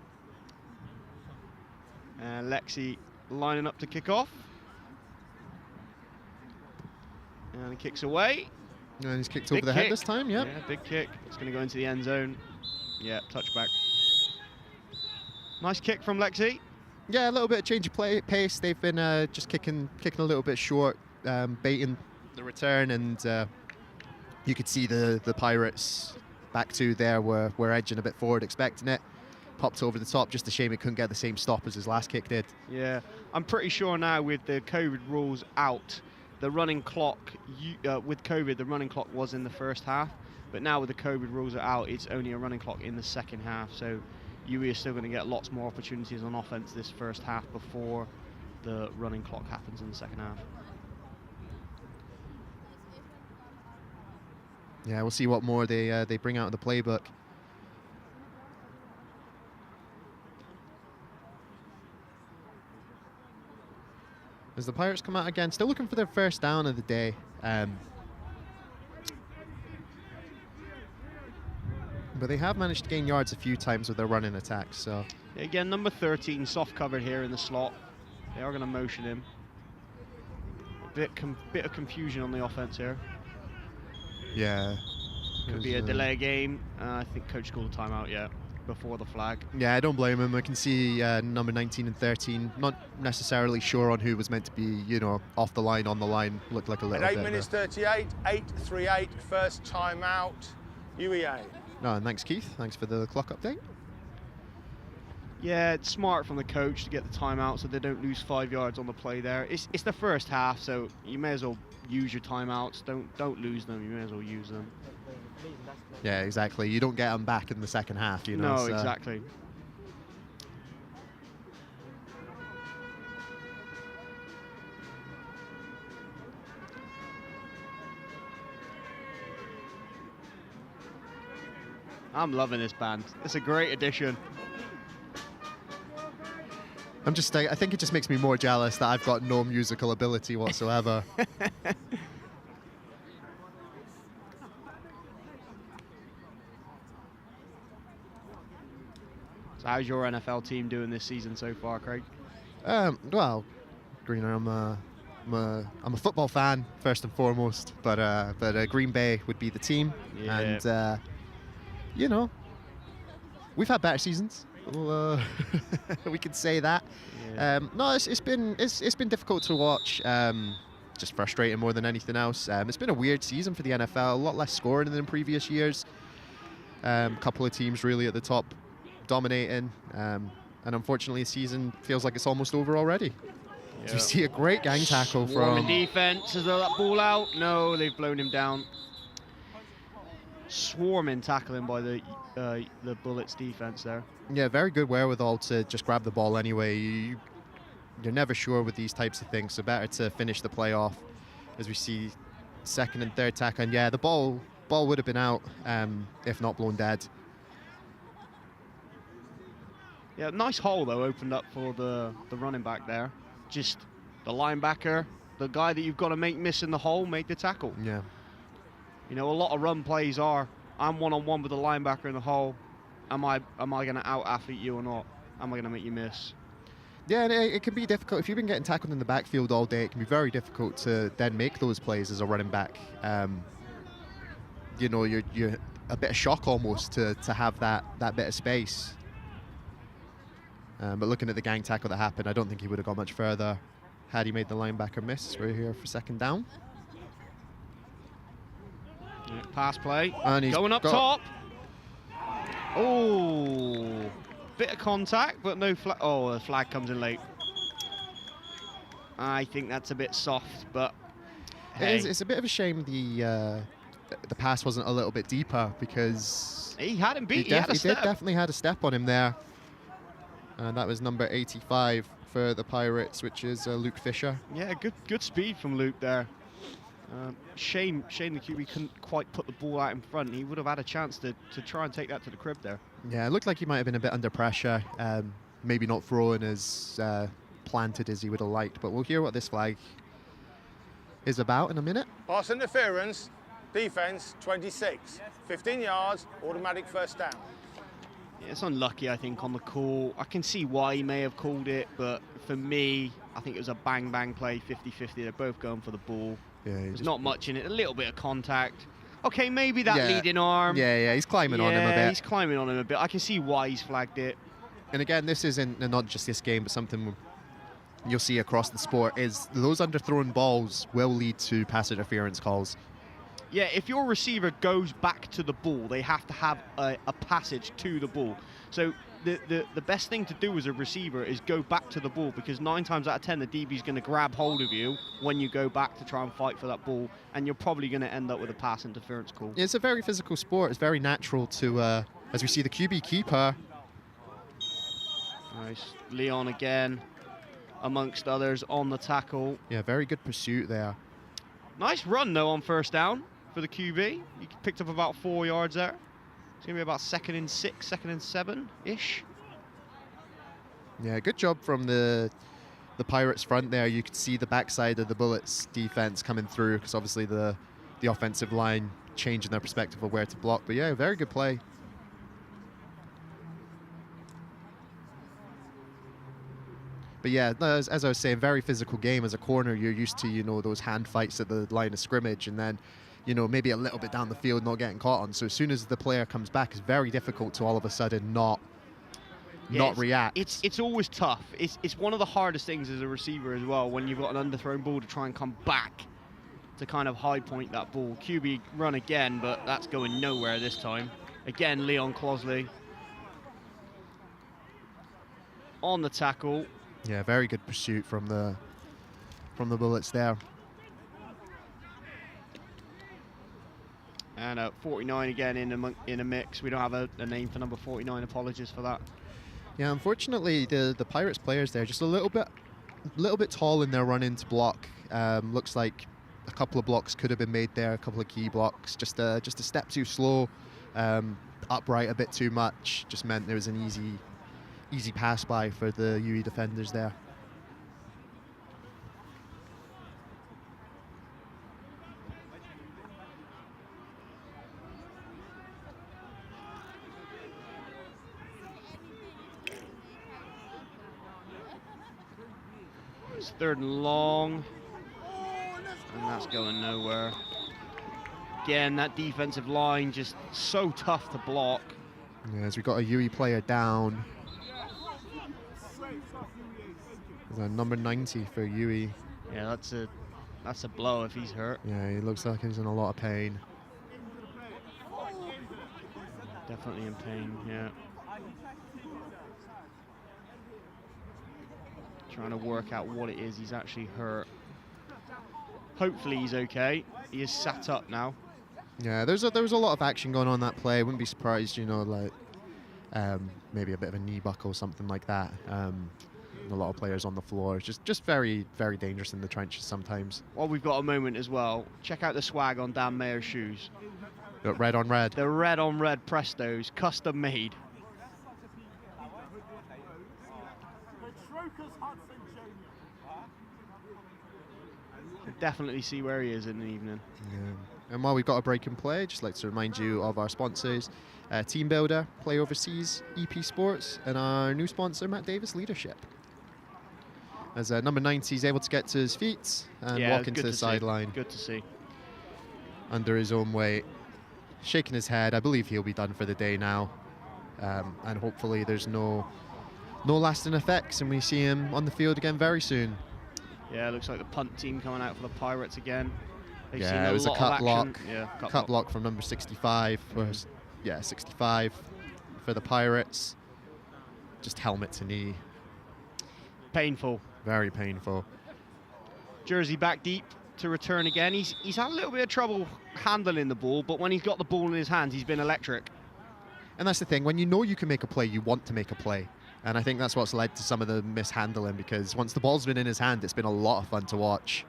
And Lexi lining up to kick off. And he kicks away. And he's kicked over the head this time, yep. Yeah, big kick. It's going to go into the end zone. Yeah, touchback. Nice kick from Lexi. Yeah, a little bit of change of pace. They've been just kicking a little bit short, baiting the return, and you could see the Pirates back two there were edging a bit forward, expecting it. Popped over the top. Just a shame it couldn't get the same stop as his last kick did. Yeah, I'm pretty sure now with the COVID rules out, the running clock, with COVID, the running clock was in the first half, but now with the COVID rules are out, it's only a running clock in the second half. So UE is still going to get lots more opportunities on offense this first half before the running clock happens in the second half. Yeah, we'll see what more they bring out of the playbook. As the Pirates come out again, still looking for their first down of the day. But they have managed to gain yards a few times with their running attacks. So again, number 13, soft covered here in the slot. They are going to motion him. A bit of confusion on the offense here. Yeah. Could be a delay game. I think coach called a timeout yet before the flag. Yeah, I don't blame him. I can see number 19 and 13, not necessarily sure on who was meant to be, off the line, on the line. Looked like a little bit. At 8 minutes 38, 8:38, first timeout, UEA. No, and thanks, Keith. Thanks for the clock update. Yeah, it's smart from the coach to get the timeout so they don't lose 5 yards on the play there. It's the first half, so you may as well use your timeouts. Don't lose them. You may as well use them. Yeah, exactly. You don't get them back in the second half, No, so. Exactly. I'm loving this band. It's a great addition. I think it just makes me more jealous that I've got no musical ability whatsoever. So how's your NFL team doing this season so far, Craig? Well, Greener, I'm a football fan first and foremost, but Green Bay would be the team, and we've had better seasons. We can say that. Yeah. No, it's been difficult to watch. Just frustrating more than anything else. It's been a weird season for the NFL. A lot less scoring than in previous years. A couple of teams really at the top dominating, and unfortunately the season feels like it's almost over already. Yeah. So we see a great gang tackle from defense. Is that ball out? No, they've blown him down. swarming tackling by the Bullets defense there. Yeah, very good wherewithal to just grab the ball anyway. You're never sure with these types of things, so better to finish the play off. As we see second and third tackle, and yeah, the ball would have been out if not blown dead. Yeah, nice hole though opened up for the running back there. Just the linebacker, the guy that you've got to make miss in the hole, made the tackle. Yeah. You know, a lot of run plays are, I'm one-on-one with the linebacker in the hole. Am I going to out-athlete you or not? Am I going to make you miss? Yeah, and it can be difficult. If you've been getting tackled in the backfield all day, it can be very difficult to then make those plays as a running back. You know, you're a bit of shock almost to have that bit of space. But looking at the gang tackle that happened, I don't think he would have gone much further had he made the linebacker miss. We're here for second down. Yeah, pass play. And he's going up top. Oh, bit of contact, but no flag. Oh, the flag comes in late. I think that's a bit soft, but hey. It's a bit of a shame the pass wasn't a little bit deeper, because he had him beat. He definitely had a step on him there. And that was number 85 for the Pirates, which is Luke Fisher. Yeah, good speed from Luke there. Shame the QB couldn't quite put the ball out in front. He would have had a chance to try and take that to the crib there. Yeah, it looked like he might have been a bit under pressure. Maybe not throwing as planted as he would have liked. But we'll hear what this flag is about in a minute. Pass interference, defense 26, 15 yards, automatic first down. Yeah, it's unlucky, I think, on the call. I can see why he may have called it, but for me, I think it was a bang-bang play, 50-50. They're both going for the ball. Yeah, there's not much in it, a little bit of contact. Okay, maybe that leading arm. Yeah, he's climbing on him a bit. Yeah, he's climbing on him a bit. I can see why he's flagged it. And again, this isn't not just this game, but something you'll see across the sport is those underthrown balls will lead to pass interference calls. Yeah, if your receiver goes back to the ball, they have to have a passage to the ball. So the best thing to do as a receiver is go back to the ball, because 9 times out of 10, the DB is going to grab hold of you when you go back to try and fight for that ball, and you're probably going to end up with a pass interference call. It's a very physical sport. It's very natural to, as we see the QB keeper. Nice. Leon again, amongst others, on the tackle. Yeah, very good pursuit there. Nice run, though, on first down for the QB. He picked up about 4 yards there. It's going to be about 2nd and 6, 2nd and 7-ish. Yeah, good job from the Pirates front there. You could see the backside of the Bullets defense coming through, because obviously the offensive line changing their perspective of where to block. But yeah, very good play. But yeah, as I was saying, very physical game. As a corner, you're used to, you know, those hand fights at the line of scrimmage, and then, you know, maybe a little bit down the field, not getting caught on. So as soon as the player comes back, it's very difficult to all of a sudden not react. It's always tough. It's one of the hardest things as a receiver as well, when you've got an underthrown ball to try and come back to kind of high point that ball. QB run again, but that's going nowhere this time. Again, Leon Closley on the tackle. Yeah, very good pursuit from the Bullets there. And 49 again in a mix. We don't have a name for number 49. Apologies for that. Yeah, unfortunately, the Pirates players there just a little bit tall in their run into block. Looks like a couple of blocks could have been made there, a couple of key blocks. Just a step too slow, upright a bit too much. Just meant there was an easy pass by for the UE defenders there. It's 3rd and long, and that's going nowhere. Again, that defensive line just so tough to block. Yeah, as we got a UE player down. There's a number 90 for UE. Yeah, that's a blow if he's hurt. Yeah, he looks like he's in a lot of pain. Definitely in pain, yeah. Trying to work out what it is he's actually hurt. Hopefully he's okay. He is sat up now. Yeah, there was a lot of action going on that play. Wouldn't be surprised, you know, like maybe a bit of a knee buckle or something like that. A lot of players on the floor. Just very, very dangerous in the trenches sometimes. Well, we've got a moment as well. Check out the swag on Dan Mayer's shoes. Got red on red. The red on red Prestos, custom made. Can definitely see where he is in the evening. Yeah. And while we've got a break in play, just like to remind you of our sponsors, TeamBuildr, PlayOverseas, EP Sports, and our new sponsor, Matt Davis Leadership. As number 90 is able to get to his feet and walk into the sideline. Good to see. Under his own weight, shaking his head. I believe he'll be done for the day now. And hopefully there's no lasting effects and we see him on the field again very soon. Yeah, it looks like the punt team coming out for the Pirates again. They've seen Yeah, it was a cut block. Yeah, cut block from number 65. Yeah, 65 for the Pirates. Just helmet to knee. Painful. Very painful. Jersey back deep to return again. He's had a little bit of trouble handling the ball, but when he's got the ball in his hands, he's been electric. And that's the thing. When you know you can make a play, you want to make a play. And I think that's what's led to some of the mishandling, because once the ball's been in his hand, it's been a lot of fun to watch.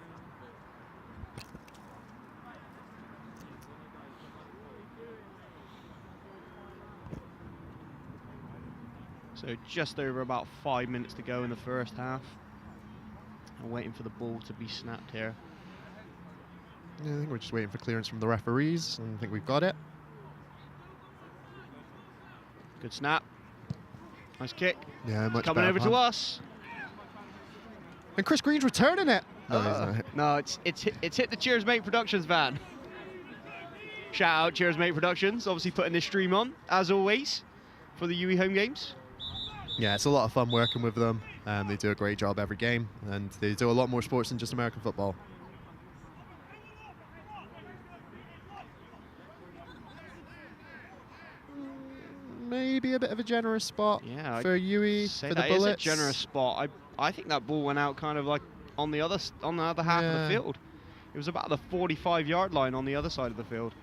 So just over about 5 minutes to go in the first half. And waiting for the ball to be snapped here. Yeah, I think we're just waiting for clearance from the referees, and I think we've got it. Good snap. Nice kick. Yeah, much coming better over to us. And Chris Green's returning it. No, he's not. No, it's hit the CheersMate Productions van. Shout out CheersMate Productions, obviously putting this stream on, as always, for the UE home games. Yeah, it's a lot of fun working with them. They do a great job every game, and they do a lot more sports than just American football. Maybe a bit of a generous spot for UE, for the Bullets. It's a generous spot. I think that ball went out kind of like on the other half of the field. It was about the 45-yard line on the other side of the field.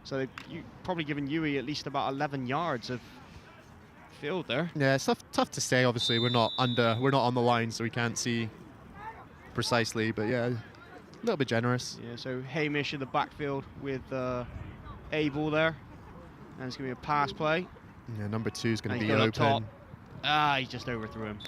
So they've probably given UE at least about 11 yards of field there. Yeah, it's tough to say. Obviously, we're not on the line, so we can't see precisely. But yeah, a little bit generous. Yeah. So Hamish in the backfield with Abel there, and it's gonna be a pass play. Yeah, number 2 is going to be open. open. He just overthrew him.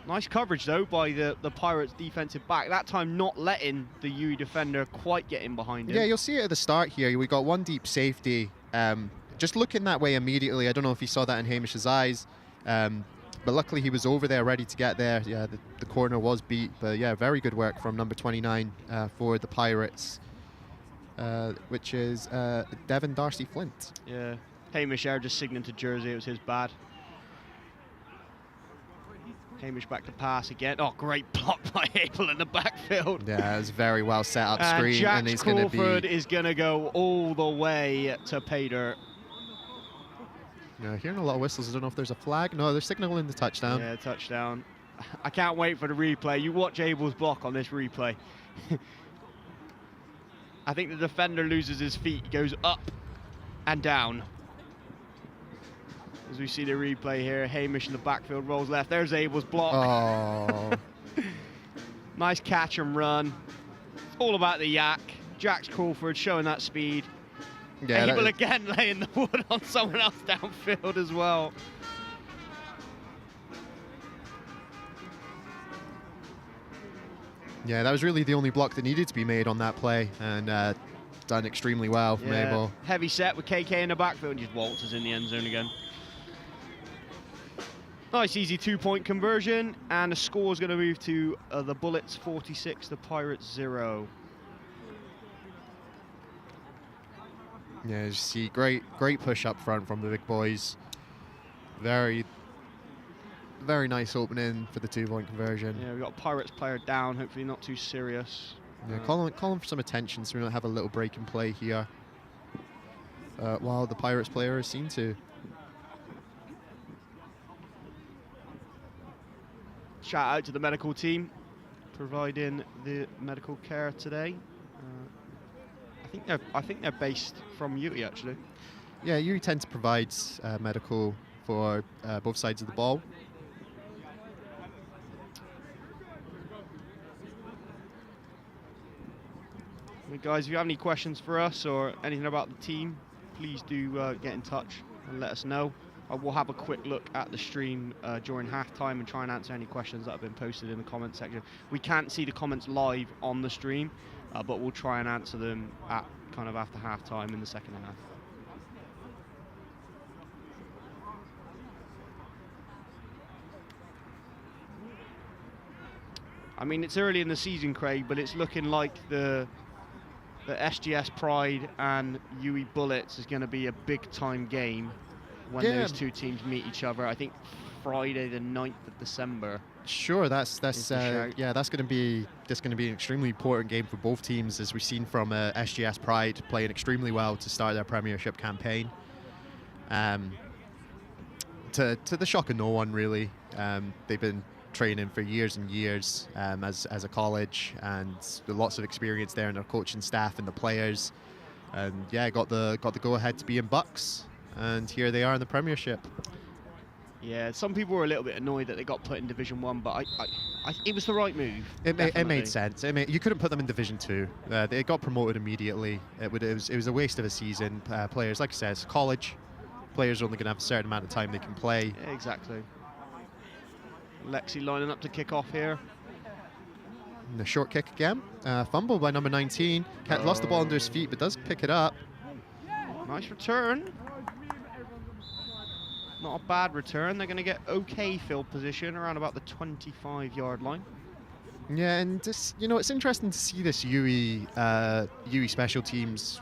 Nice coverage though by the Pirates defensive back. That time not letting the UE defender quite get in behind him. Yeah, you'll see it at the start here. We got one deep safety, just looking that way immediately. I don't know if he saw that in Hamish's eyes, but luckily he was over there ready to get there. Yeah, the corner was beat, but yeah, very good work from number 29 for the Pirates, which is Devin Darcy Flint. Yeah, Hamish there just signaling to Jersey it was his bad. Hamish back to pass again. Oh, great block by Abel in the backfield. Yeah, it was very well set up screen. Jack and he's going to be... Crawford is going to go all the way to pay dirt. Yeah, hearing a lot of whistles. I don't know if there's a flag. No, they're signaling the touchdown. Yeah, touchdown. I can't wait for the replay. You watch Abel's block on this replay. I think the defender loses his feet, goes up and down. As we see the replay here, Hamish in the backfield rolls left. There's Abel's block. Oh. Nice catch and run. It's all about the yak. Jack Crawford showing that speed. Yeah, Abel again laying the wood on someone else downfield as well. Yeah, that was really the only block that needed to be made on that play, and done extremely well from Abel. Heavy set with KK in the backfield and just waltzes in the end zone again. Nice easy 2-point conversion, and the score is going to move to the Bullets 46, the Pirates 0. Yeah, you see great push up front from the big boys. Very nice opening for the 2-point conversion. Yeah, we've got a Pirates player down, hopefully not too serious. Yeah, call him for some attention so we don't have a little break in play here. While the Pirates player is seen to. Shout out to the medical team providing the medical care today. I think they're based from UWE actually. Yeah, UWE tend to provide medical for both sides of the ball. Hey guys, if you have any questions for us or anything about the team, please do get in touch and let us know. I will have a quick look at the stream during halftime and try and answer any questions that have been posted in the comment section. We can't see the comments live on the stream, but we'll try and answer them at kind of after halftime in the second half. I mean, it's early in the season, Craig, but it's looking like the SGS Pride and UWE Bullets is going to be a big-time game when those two teams meet each other. I think Friday the 9th of December. Sure, that's yeah, that's going to be an extremely important game for both teams, as we've seen from SGS Pride playing extremely well to start their Premiership campaign. To the shock of no one, really. They've been training for years and years as a college, and lots of experience there in their coaching staff and the players. And yeah, got the go ahead to be in BUCS, and here they are in the Premiership. Yeah, some people were a little bit annoyed that they got put in Division 1, but it was the right move. It made sense. You couldn't put them in Division 2. They got promoted immediately. It was a waste of a season. Players, like I said, it's college. Players are only going to have a certain amount of time they can play. Yeah, exactly. Lexi lining up to kick off here. And the short kick again. Fumble by number 19. Lost the ball under his feet, but does pick it up. Nice return. Not a bad return. They're going to get okay field position around about the 25-yard line. Yeah, and just, it's interesting to see this UWE special teams,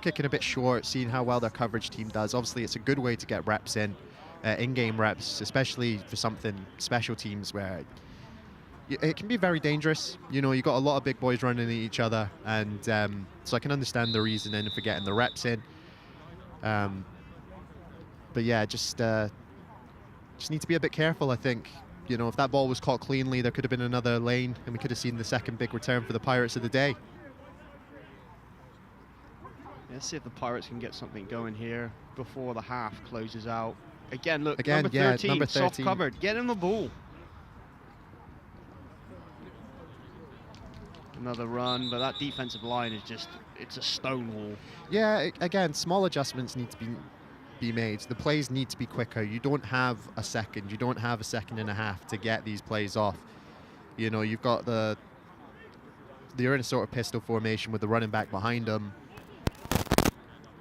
kicking a bit short, seeing how well their coverage team does. Obviously, it's a good way to get reps in-game reps, especially for something special teams where it can be very dangerous. You've got a lot of big boys running at each other, and so I can understand the reasoning for getting the reps in. But yeah, just need to be a bit careful, I think. If that ball was caught cleanly, there could have been another lane, and we could have seen the second big return for the Pirates of the day. Let's see if the Pirates can get something going here before the half closes out. Again, look, number 13, soft covered. Get him the ball. Another run, but that defensive line is it's a stone wall. Yeah, again, small adjustments need to be made. The plays need to be quicker. You don't have a second. You don't have a second and a half to get these plays off. You've got they're in a sort of pistol formation with the running back behind them.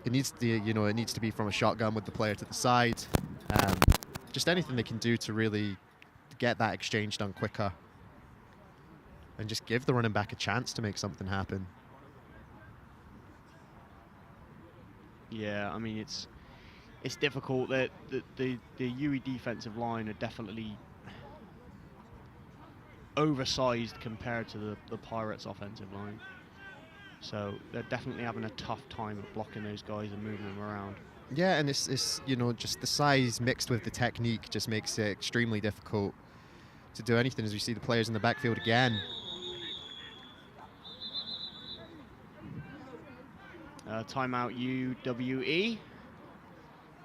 It needs to be from a shotgun with the player to the side. Just anything they can do to really get that exchange done quicker, and just give the running back a chance to make something happen. Yeah, I mean, it's difficult. That the UWE defensive line are definitely oversized compared to the Pirates offensive line. So they're definitely having a tough time of blocking those guys and moving them around. Yeah, and it's just the size mixed with the technique just makes it extremely difficult to do anything, as we see the players in the backfield again. Timeout UWE.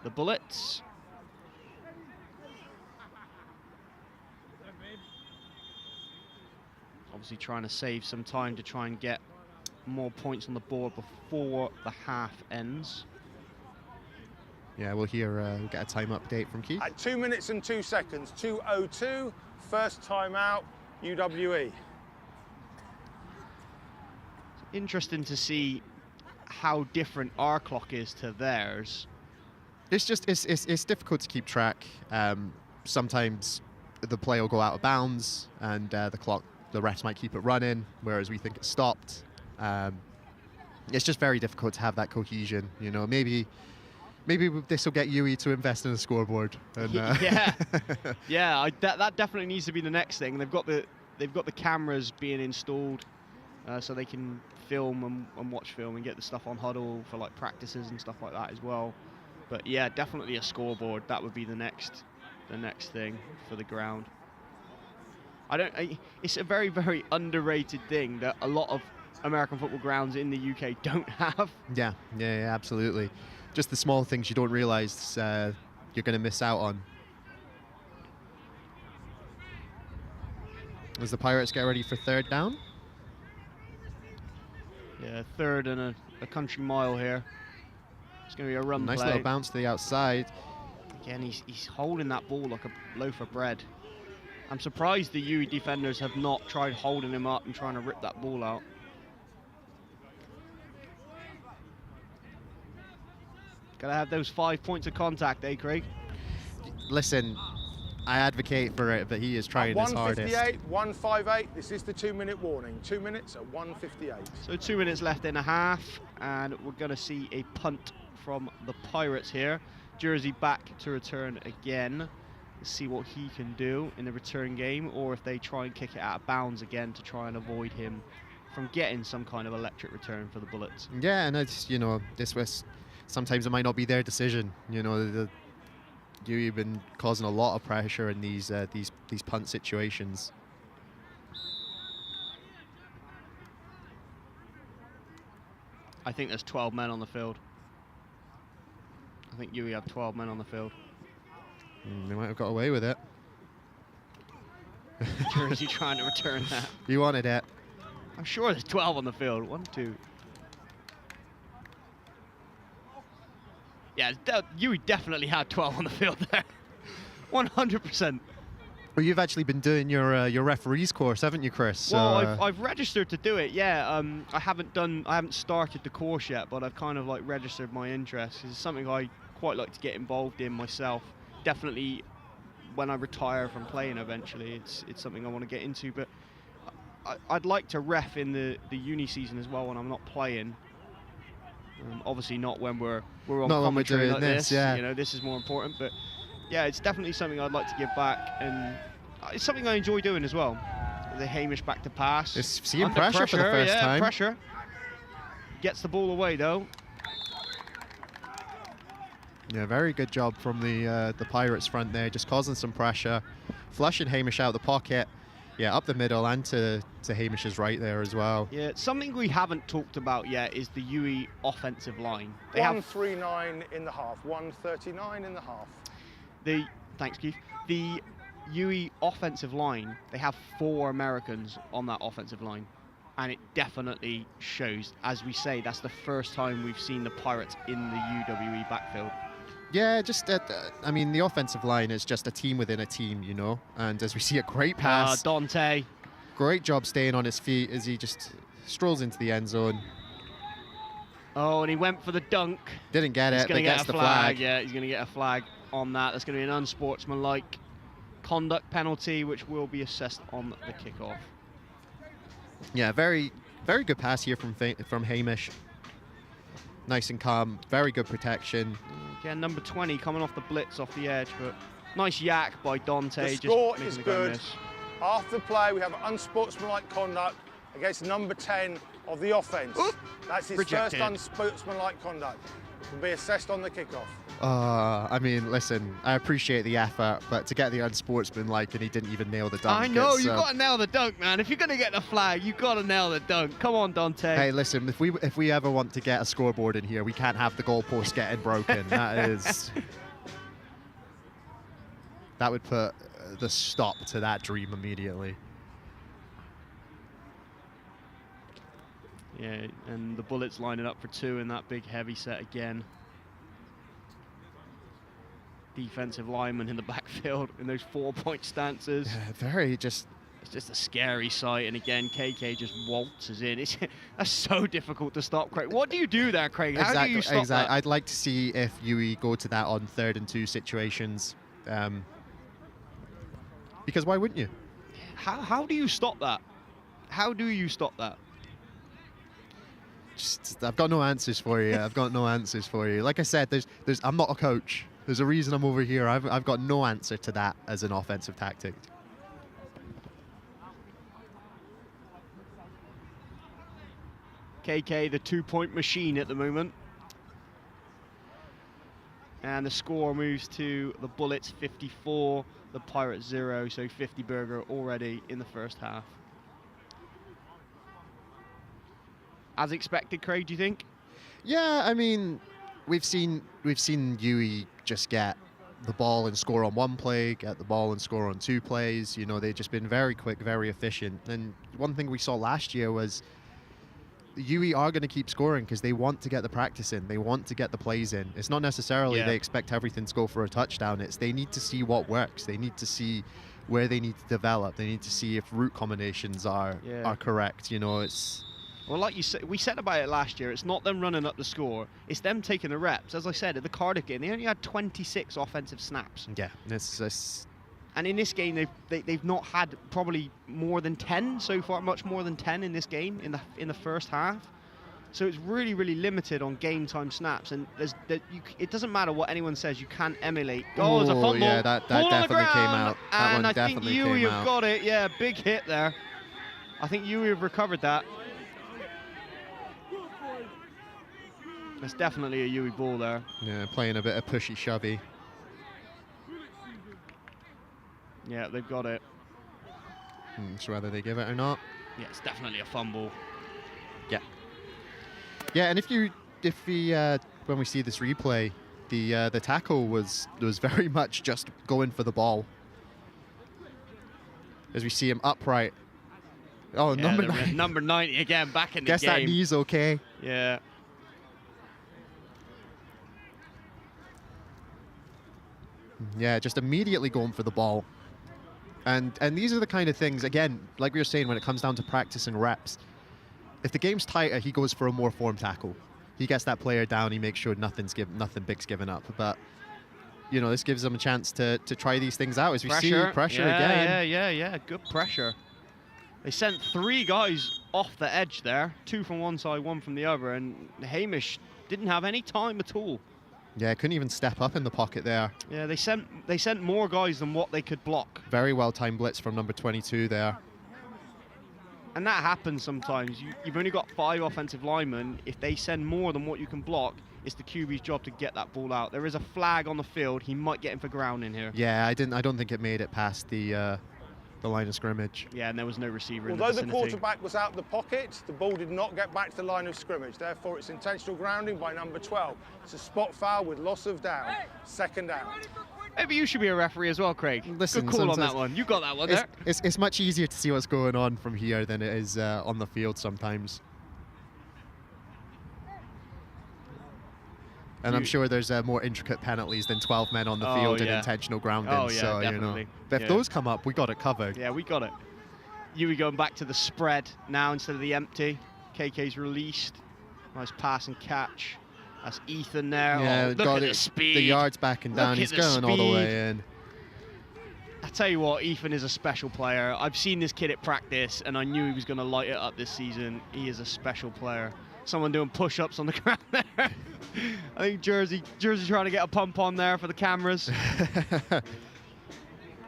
The Bullets. Obviously trying to save some time to try and get more points on the board before the half ends. Yeah, we'll get a time update from Keith. At 2 minutes and 2 seconds, 2:02, first timeout, UWE. Interesting to see how different our clock is to theirs. It's difficult to keep track. Sometimes the play will go out of bounds, and the refs might keep it running, whereas we think it's stopped. It's just very difficult to have that cohesion. Maybe this will get UWE to invest in a scoreboard. And, yeah. That definitely needs to be the next thing. They've got the cameras being installed, so they can film and watch film and get the stuff on huddle for like practices and stuff like that as well. But yeah, definitely a scoreboard. That would be the next thing for the ground. It's a very, very underrated thing that a lot of American football grounds in the UK don't have. Yeah, absolutely. Just the small things you don't realise you're going to miss out on. As the Pirates get ready for third down. Yeah, third and a country mile here. It's going to be a run Nice play. little bounce to the outside. Again, he's holding that ball like a loaf of bread. I'm surprised the UE defenders have not tried holding him up and trying to rip that ball out. Gotta have those 5 points of contact, eh, Craig? Listen, I advocate for it, but he is trying his hardest. 1:58, 1:58. This is the 2-minute warning. 2 minutes at 1:58. So 2 minutes left in a half, and we're gonna see a punt from the Pirates here. Jersey back to return again. Let's see what he can do in the return game, or if they try and kick it out of bounds again to try and avoid him from getting some kind of electric return for the Bullets. Yeah, and it's, you know, this was sometimes it might not be their decision. You know, you've been causing a lot of pressure in these punt situations. I think there's 12 men on the field. I think UE have 12 men on the field. They might have got away with it. Jersey trying to return that. You wanted it. I'm sure there's 12 on the field. 1, 2. Yeah, UE definitely had 12 on the field there. 100%. Well, you've actually been doing your referees course, haven't you, Chris? So, Well, I've registered to do it. Yeah, I haven't started the course yet, but I've kind of like registered my interest. It's something I quite like to get involved in myself. Definitely, when I retire from playing eventually, it's something I want to get into. But I'd like to ref in the uni season as well when I'm not playing. Obviously not when we're on not when we're commentary doing like this, yeah. You know, this is more important. But yeah, it's definitely something I'd like to give back, and it's something I enjoy doing as well. The Hamish back to pass. It's seeing Under pressure for the first time. Pressure. Gets the ball away though. Yeah, very good job from the Pirates front there, just causing some pressure, flushing Hamish out the pocket. Yeah, up the middle and to Hamish's right there as well. Yeah, something we haven't talked about yet is the UE offensive line. They 139 in the half, 139 in the half. Thanks, Keith. The UE offensive line, they have 4 Americans on that offensive line. And it definitely shows. As we say, that's the first time we've seen the Pirates in the UWE backfield. Yeah, just, I mean, the offensive line is just a team within a team, you know. And as we see a great pass. Dante. Great job staying on his feet as he just strolls into the end zone. Oh, and he went for the dunk. Didn't get it, but gets the flag. Yeah, he's going to get a flag on that. That's going to be an unsportsmanlike conduct penalty, which will be assessed on the kickoff. Yeah, very, very good pass here from Hamish. Nice and calm, very good protection. Again, number 20 coming off the blitz off the edge, but nice yak by Dante. The score just is making the guy good. miss. After the play, we have unsportsmanlike conduct against number 10 of the offence. That's his Rejected. first unsportsmanlike conduct. Will be assessed on the kickoff. I mean, listen, I appreciate the effort, but to get the unsportsmanlike and he didn't even nail the dunk. I know, you've got to nail the dunk, man. If you're going to get the flag, you've got to nail the dunk. Come on, Dante. Hey, listen, if we ever want to get a scoreboard in here, we can't have the goalpost getting broken. That would put the stop to that dream immediately. Yeah, and the Bullets lining up for 2 in that big heavy set again. Defensive lineman in the backfield in those 4-point stances. Yeah, it's just a scary sight, and again, KK just waltzes in. That's so difficult to stop, Craig. What do you do there, Craig? How do you stop that? I'd like to see if UE go to that on 3rd and 2 situations. Because why wouldn't you? How do you stop that? How do you stop that? I've got no answers for you. I've got no answers for you. Like I said, I'm not a coach. There's a reason I'm over here. I've got no answer to that as an offensive tactic. KK, the 2-point machine at the moment. And the score moves to the Bullets 54, the Pirates 0, so 50 burger already in the first half. As expected, Craig, do you think? Yeah, I mean, we've seen UE just get the ball and score on one play, get the ball and score on 2 plays. You know, they've just been very quick, very efficient. And one thing we saw last year was UE are going to keep scoring because they want to get the practice in. They want to get the plays in. It's not necessarily they expect everything to go for a touchdown. It's they need to see what works. They need to see where they need to develop. They need to see if route combinations are correct. You know, it's... Well, like you said, we said about it last year, it's not them running up the score, it's them taking the reps. As I said, at the Cardiff game, they only had 26 offensive snaps. Yeah, it's and in this game, they've not had probably more than 10 so far, much more than 10 in this game, in the first half. So it's really, really limited on game time snaps, and it doesn't matter what anyone says, you can't emulate. Oh, there's a fumble. Yeah, that definitely came out. That and one I definitely think came UE out. have got it. Yeah, big hit there. I think UE have recovered that. That's definitely a UE ball there. Yeah, playing a bit of pushy shovey. Yeah, they've got it. So whether they give it or not. Yeah, it's definitely a fumble. Yeah. Yeah, and when we see this replay, the tackle was very much just going for the ball. As we see him upright. Oh, Yeah, number 9. Number 90 again, back in the Guess game. that knee's okay. Yeah. Yeah, just immediately going for the ball. And these are the kind of things, again, like we were saying, when it comes down to practice and reps, if the game's tighter, he goes for a more form tackle. He gets that player down, he makes sure nothing big's given up. But, you know, this gives them a chance to try these things out. As we see pressure again. Yeah, good pressure. They sent 3 guys off the edge there, 2 from one side, 1 from the other, and Hamish didn't have any time at all. Yeah, couldn't even step up in the pocket there. Yeah, they sent more guys than what they could block. Very well timed blitz from number 22 there. And that happens sometimes. You've only got 5 offensive linemen. If they send more than what you can block, it's the QB's job to get that ball out. There is a flag on the field. He might get him for grounding here. Yeah, I don't think it made it past the line of scrimmage. Yeah, and there was no receiver in the Although vicinity. the quarterback was out of the pocket, the ball did not get back to the line of scrimmage. Therefore, it's intentional grounding by number 12. It's a spot foul with loss of down. Second down. Maybe you should be a referee as well, Craig. Listen, good call on that one. You got that one there. It's much easier to see what's going on from here than it is on the field sometimes. And I'm sure there's more intricate penalties than 12 men on the field and intentional grounding. Oh, yeah, so, definitely. You know, but if those come up, we got it covered. Yeah, we got it. UE going back to the spread now instead of the empty. KK's released. Nice pass and catch. That's Ethan there. Yeah, look at the speed. The yards back and down. He's going all the way in. I tell you what, Ethan is a special player. I've seen this kid at practice, and I knew he was going to light it up this season. He is a special player. Someone doing push-ups on the ground there. I think Jersey trying to get a pump on there for the cameras.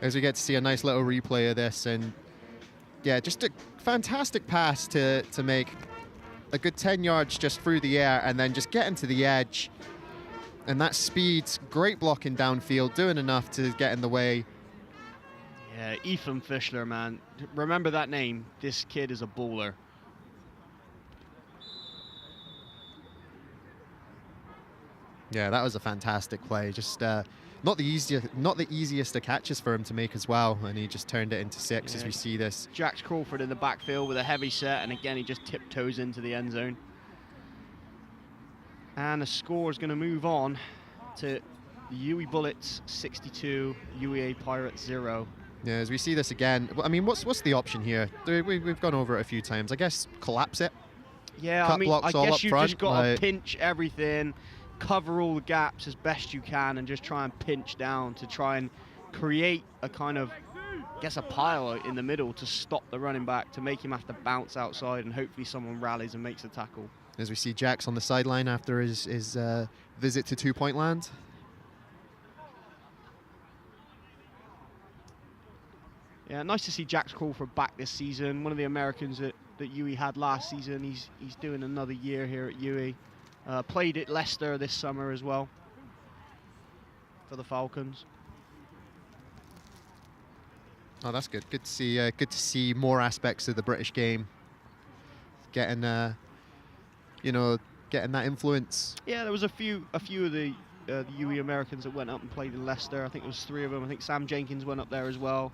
As we get to see a nice little replay of this, and yeah, just a fantastic pass to make a good 10 yards just through the air, and then just getting to the edge. And that speed, great blocking downfield, doing enough to get in the way. Yeah, Ethan Fischler, man. Remember that name. This kid is a baller. Yeah, that was a fantastic play. Just not the easiest of catches for him to make as well, and he just turned it into 6 as we see this. Jax Crawford in the backfield with a heavy set, and again he just tiptoes into the end zone. And the score is going to move on to the UWE Bullets 62, UEA Pirates 0. Yeah, as we see this again, I mean, what's the option here? We've gone over it a few times. I guess collapse it. Yeah, Cut I mean, blocks I all guess up you front, just got to like- pinch everything, cover all the gaps as best you can, and just try and pinch down to try and create a kind of, I guess, a pile in the middle to stop the running back, to make him have to bounce outside, and hopefully someone rallies and makes a tackle. As we see Jax on the sideline after his visit to 2-point land. Yeah, nice to see Jax Crawford back this season. One of the Americans that UE had last season. He's doing another year here at UE. Played at Leicester this summer as well. for the Falcons. Oh, that's good. Good to see more aspects of the British game getting, getting that influence. Yeah, there was a few of the UE Americans that went up and played in Leicester. I think it was 3 of them. I think Sam Jenkins went up there as well,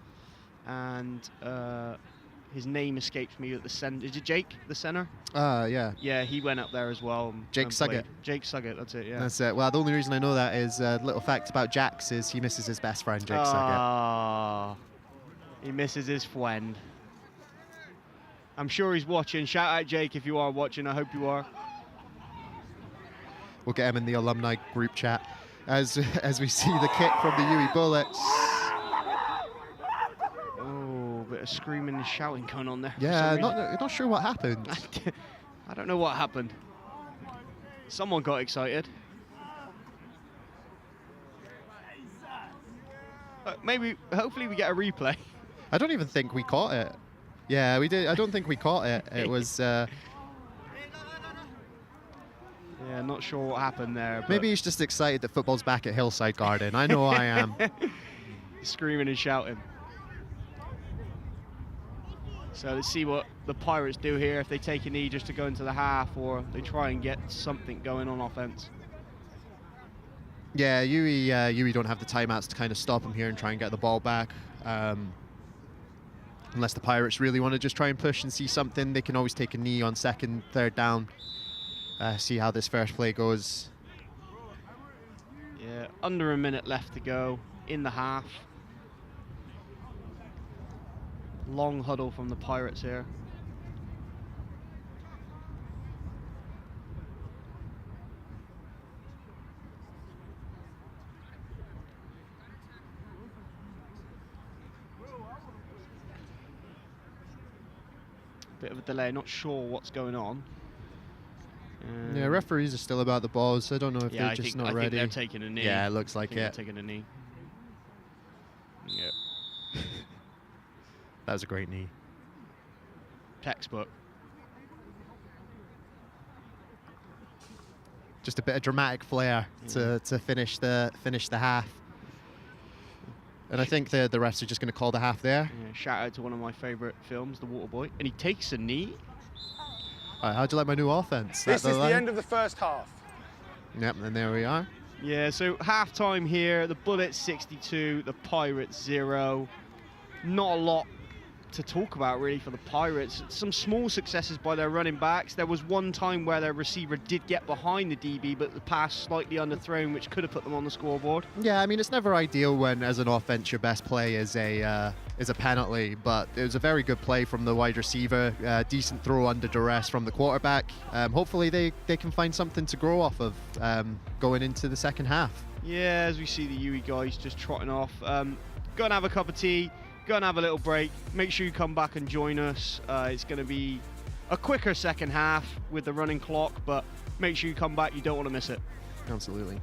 and his name escapes me at the centre. Is it Jake, the centre? Yeah. Yeah, he went up there as well. Jake Suggett. Jake Suggett, that's it, yeah. That's it. Well, the only reason I know that is a little fact about Jax is he misses his best friend, Jake Suggett. Ah, he misses his friend. I'm sure he's watching. Shout out, Jake, if you are watching. I hope you are. We'll get him in the alumni group chat as we see the kick from the UWE Bullets. Oh, bit of screaming and shouting going on there. Yeah, not sure what happened. I don't know what happened. Someone got excited. Hopefully we get a replay. I don't even think we caught it. Yeah, we did. I don't think we caught it. It was... Yeah, not sure what happened there. But maybe he's just excited that football's back at Hillside Garden. I know I am. Screaming and shouting. So let's see what the Pirates do here, if they take a knee just to go into the half or they try and get something going on offense. Yeah, UWE don't have the timeouts to kind of stop him here and try and get the ball back. Unless the Pirates really want to just try and push and see something, they can always take a knee on 2nd, 3rd down. See how this first play goes. Yeah, under a minute left to go in the half. Long huddle from the Pirates here. Bit of a delay, not sure what's going on. Yeah, referees are still about the balls, so I don't know if yeah, they're just not I ready. think they're taking a knee. Yeah, it looks like They're it. taking a knee. Yep. That was a great knee. Textbook. Just a bit of dramatic flair to finish the half. And I think the refs are just going to call the half there. Yeah, shout out to one of my favourite films, The Waterboy. And he takes a knee. All right, how'd you like my new offense? This is the end of the first half. Yep, and there we are. Yeah, so half-time here. The Bullets 62, the Pirates 0. Not a lot to talk about really for the Pirates. Some small successes by their running backs. There was one time where their receiver did get behind the DB, but the pass slightly underthrown, which could have put them on the scoreboard. Yeah, I mean, it's never ideal when, as an offense, your best play is a penalty, but it was a very good play from the wide receiver. Decent throw under duress from the quarterback. Hopefully they can find something to grow off of going into the second half. Yeah, as we see the UWE guys just trotting off. Go and have a cup of tea. Go and have a little break. Make sure you come back and join us. It's going to be a quicker second half with the running clock, but make sure you come back. You don't want to miss it. Absolutely.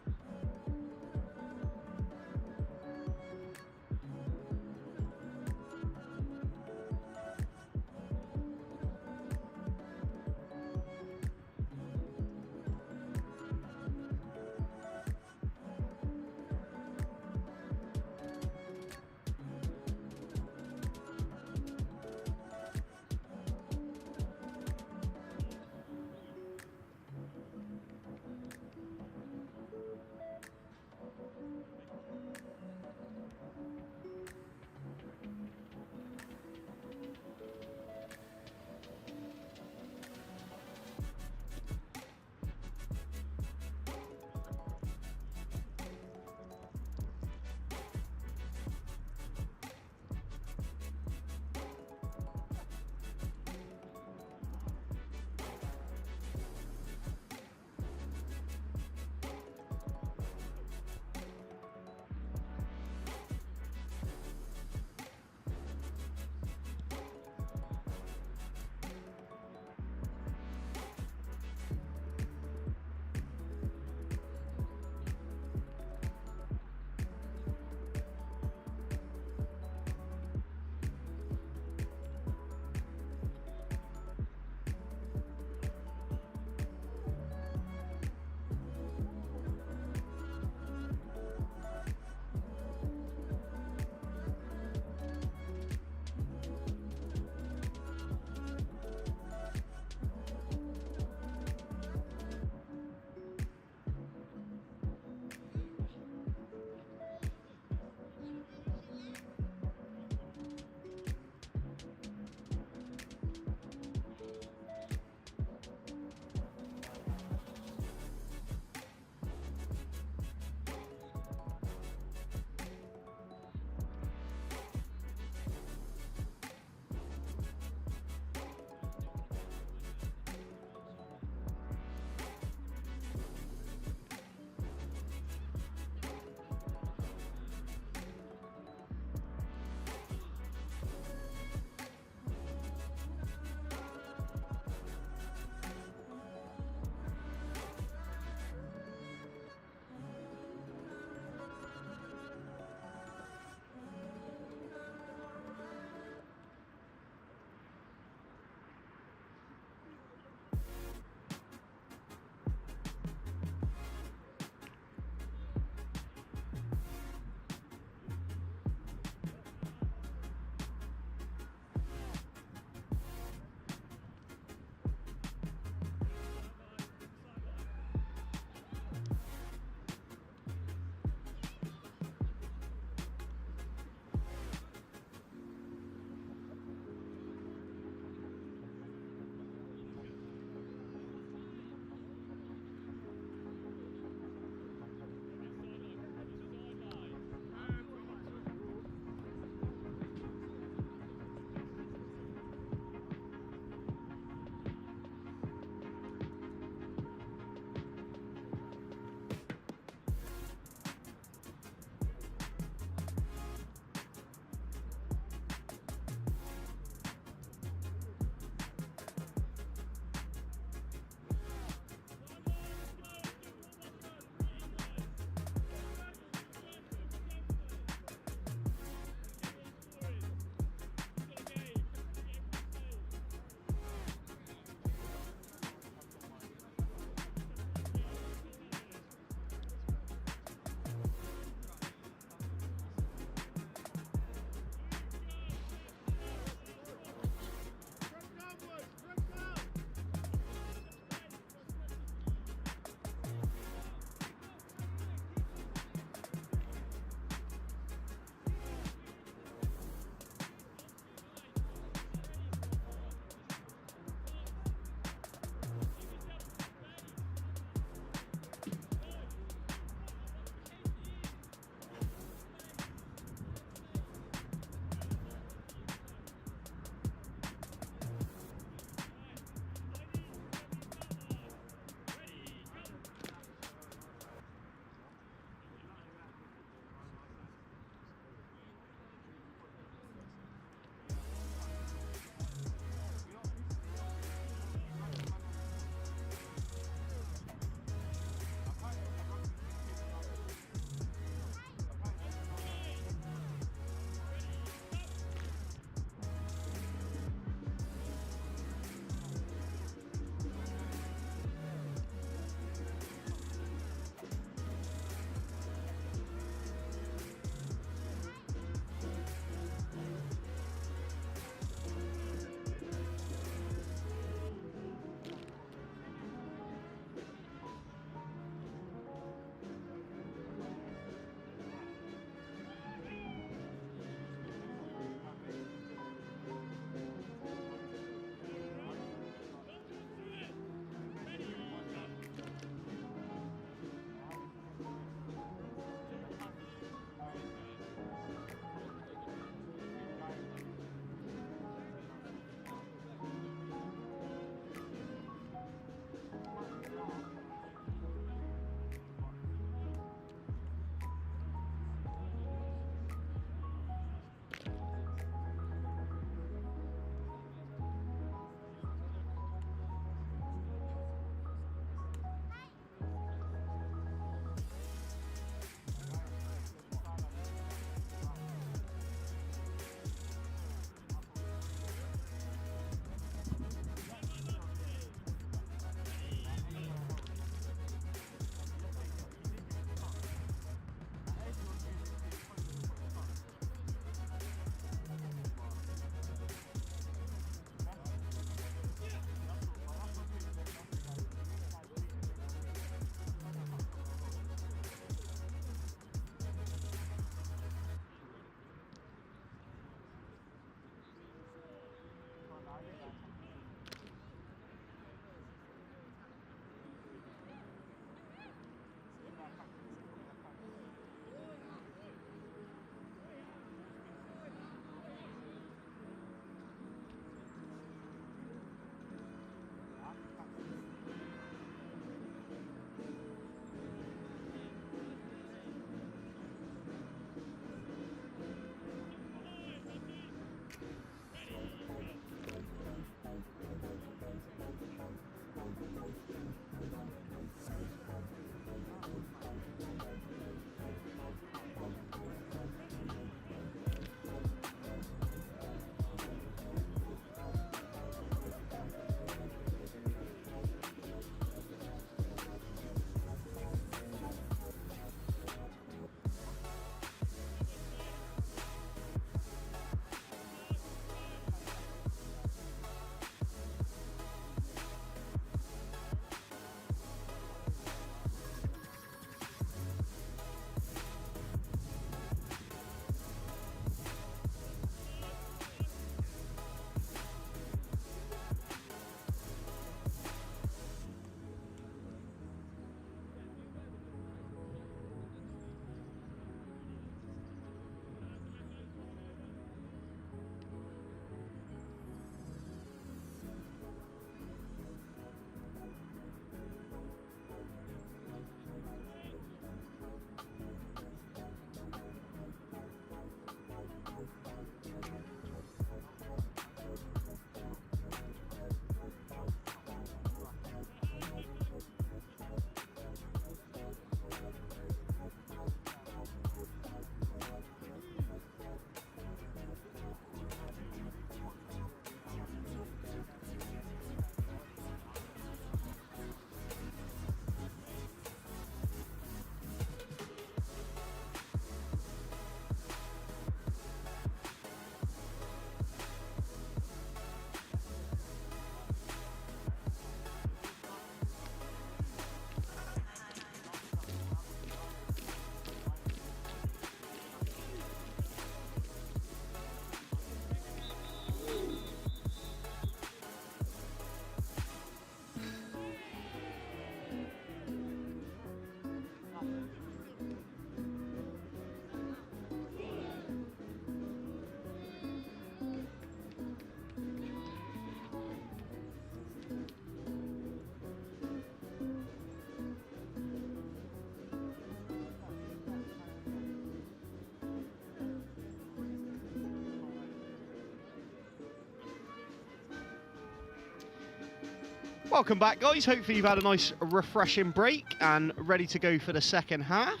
Welcome back, guys. Hopefully you've had a nice refreshing break and ready to go for the second half.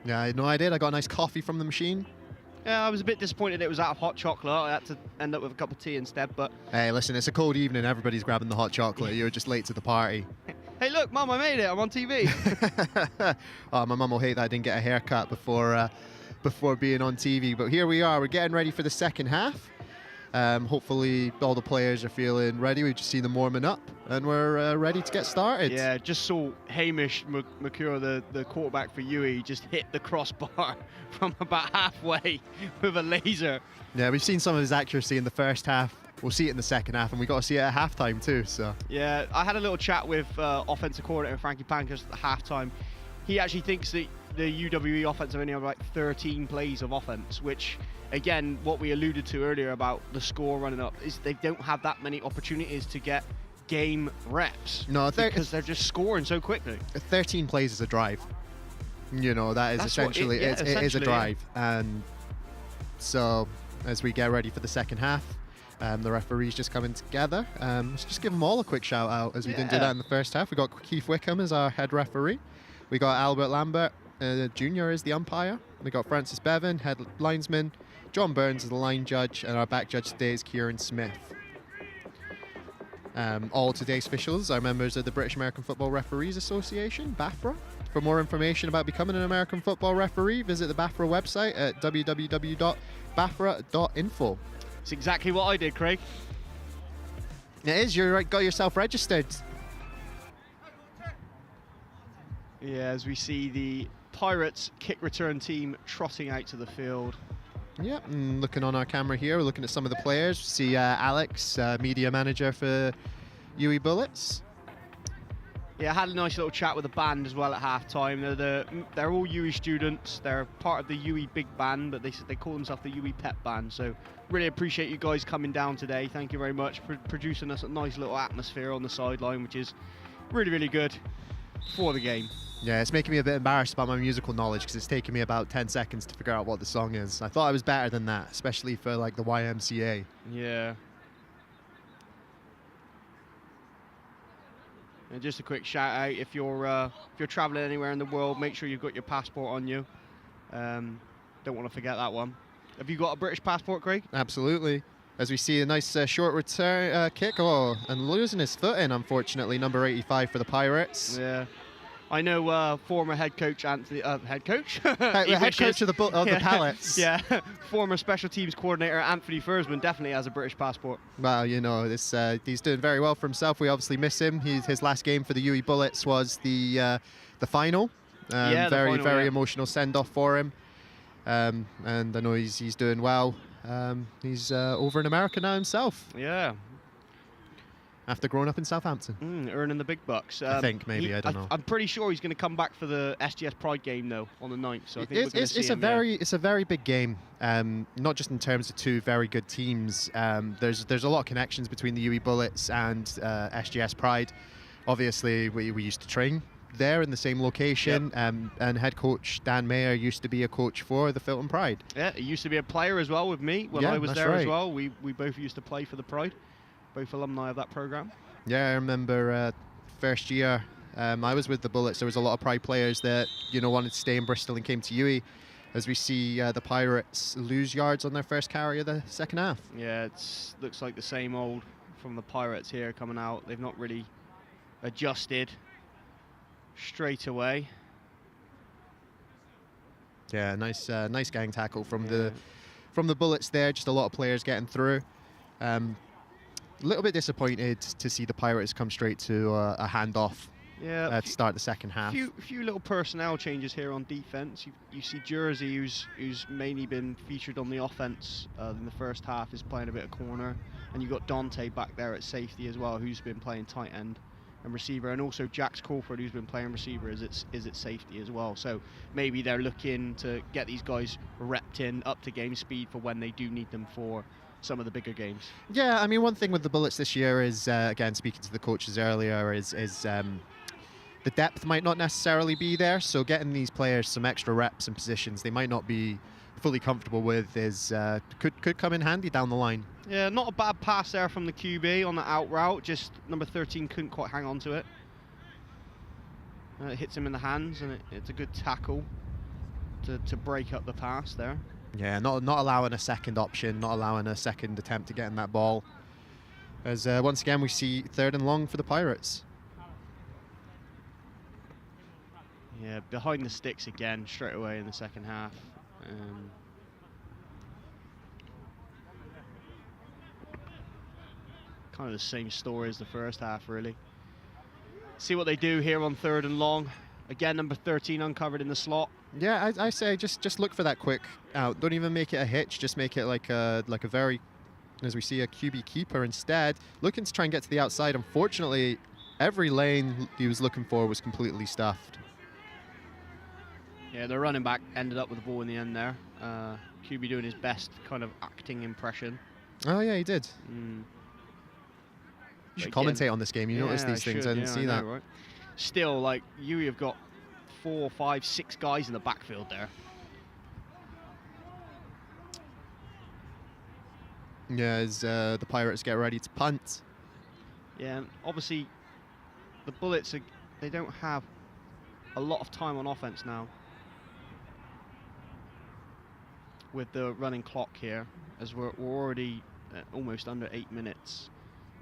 Yeah, I know I did. I got a nice coffee from the machine. Yeah, I was a bit disappointed it was out of hot chocolate. I had to end up with a cup of tea instead, but... Hey, listen, it's a cold evening. Everybody's grabbing the hot chocolate. You're just late to the party. Hey, look, Mum, I made it. I'm on TV. Oh, my mum will hate that I didn't get a haircut before being on TV. But here we are. We're getting ready for the second half. Hopefully all the players are feeling ready. We've just seen them warming up and we're ready to get started. Yeah, just saw Hamish McCure, the quarterback for UE, just hit the crossbar from about halfway with a laser. Yeah, we've seen some of his accuracy in the first half. We'll see it in the second half, and we got to see it at halftime too. So yeah, I had a little chat with offensive coordinator Frankie Pankhurst at the halftime. He actually thinks that the UWE offense have only have like 13 plays of offense, which again, what we alluded to earlier about the score running up is they don't have that many opportunities to get game reps. No, because they're just scoring so quickly. 13 plays is a drive. You know, that's essentially it is a drive. And so as we get ready for the second half, the referees just coming together. Let's just give them all a quick shout out, as we didn't do that in the first half. We got Keith Wickham as our head referee. We got Albert Lambert Jr. as the umpire. We got Francis Bevan, head linesman. John Burns is the line judge, and our back judge today is Kieran Smith. All today's officials are members of the British American Football Referees Association, BAFRA. For more information about becoming an American football referee, visit the BAFRA website at www.bafra.info. It's exactly what I did, Craig. It is, you got yourself registered. Yeah, as we see the Pirates kick return team trotting out to the field. Yep, and looking on our camera here, we're looking at some of the players. See Alex, media manager for UWE Bullets. Yeah, I had a nice little chat with the band as well at halftime. They're all UWE students. They're part of the UWE big band, but they call themselves the UWE pep band. So really appreciate you guys coming down today. Thank you very much for producing us a nice little atmosphere on the sideline, which is really, really good for the game. Yeah, it's making me a bit embarrassed about my musical knowledge because it's taken me about 10 seconds to figure out what the song is. I thought I was better than that, especially for like the YMCA. Yeah. And just a quick shout out, if you're traveling anywhere in the world, make sure you've got your passport on you. Don't want to forget that one. Have you got a British passport, Craig? Absolutely. As we see a nice short return kick. Oh, and losing his footing, unfortunately, number 85 for the Pirates. Yeah. I know former head coach Anthony, head coach of the Pallets. Yeah, former special teams coordinator Anthony Fursman definitely has a British passport. Well, you know, he's doing very well for himself. We obviously miss him. His last game for the UWE Bullets was the final. Very emotional send-off for him. And I know he's doing well. He's over in America now himself. Yeah. After growing up in Southampton. Earning the big bucks. I think, maybe, I don't know. I'm pretty sure he's going to come back for the SGS Pride game, though, on the 9th. So I think it's a very big game, not just in terms of two very good teams. There's a lot of connections between the UWE Bullets and SGS Pride. Obviously, we used to train there in the same location, and head coach Dan Mayer used to be a coach for the Filton Pride. Yeah, he used to be a player as well with me when I was there as well. We both used to play for the Pride. Both alumni of that program. Yeah, I remember first year I was with the Bullets. There was a lot of Pride players that wanted to stay in Bristol and came to UWE. As we see the Pirates lose yards on their first carry of the second half. Yeah, it looks like the same old from the Pirates here coming out. They've not really adjusted straight away. Yeah, nice gang tackle from the Bullets there. Just a lot of players getting through. A little bit disappointed to see the Pirates come straight to a handoff to start the second half. A few little personnel changes here on defense. You see Jersey, who's mainly been featured on the offense in the first half, is playing a bit of corner, and you've got Dante back there at safety as well, who's been playing tight end and receiver, and also Jax Crawford, who's been playing receiver, is at safety as well. So maybe they're looking to get these guys repped in up to game speed for when they do need them for some of the bigger games. Yeah, I mean, one thing with the Bullets this year is, again, speaking to the coaches earlier, is the depth might not necessarily be there, so getting these players some extra reps and positions they might not be fully comfortable with is could come in handy down the line. Yeah, not a bad pass there from the QB on the out route, just number 13 couldn't quite hang on to it. It hits him in the hands, and it's a good tackle to break up the pass there. Yeah, not allowing a second option, not allowing a second attempt at getting that ball. As once again we see 3rd and long for the Pirates. Yeah, behind the sticks again straight away in the second half. Kind of the same story as the first half, really. See what they do here on 3rd and long. Again, number 13 uncovered in the slot. Yeah, I say just look for that quick out. Don't even make it a hitch. Just make it like a very, as we see, a QB keeper instead. Looking to try and get to the outside. Unfortunately, every lane he was looking for was completely stuffed. Yeah, the running back ended up with the ball in the end there. QB doing his best kind of acting impression. Oh yeah, he did. You should commentate on this game. You notice these things. I didn't see that. Right? Still, like, UE have got 4, 5, 6 guys in the backfield there. Yeah, as the Pirates get ready to punt. Yeah, and obviously the Bullets, they don't have a lot of time on offense now with the running clock here, as we're already almost under 8 minutes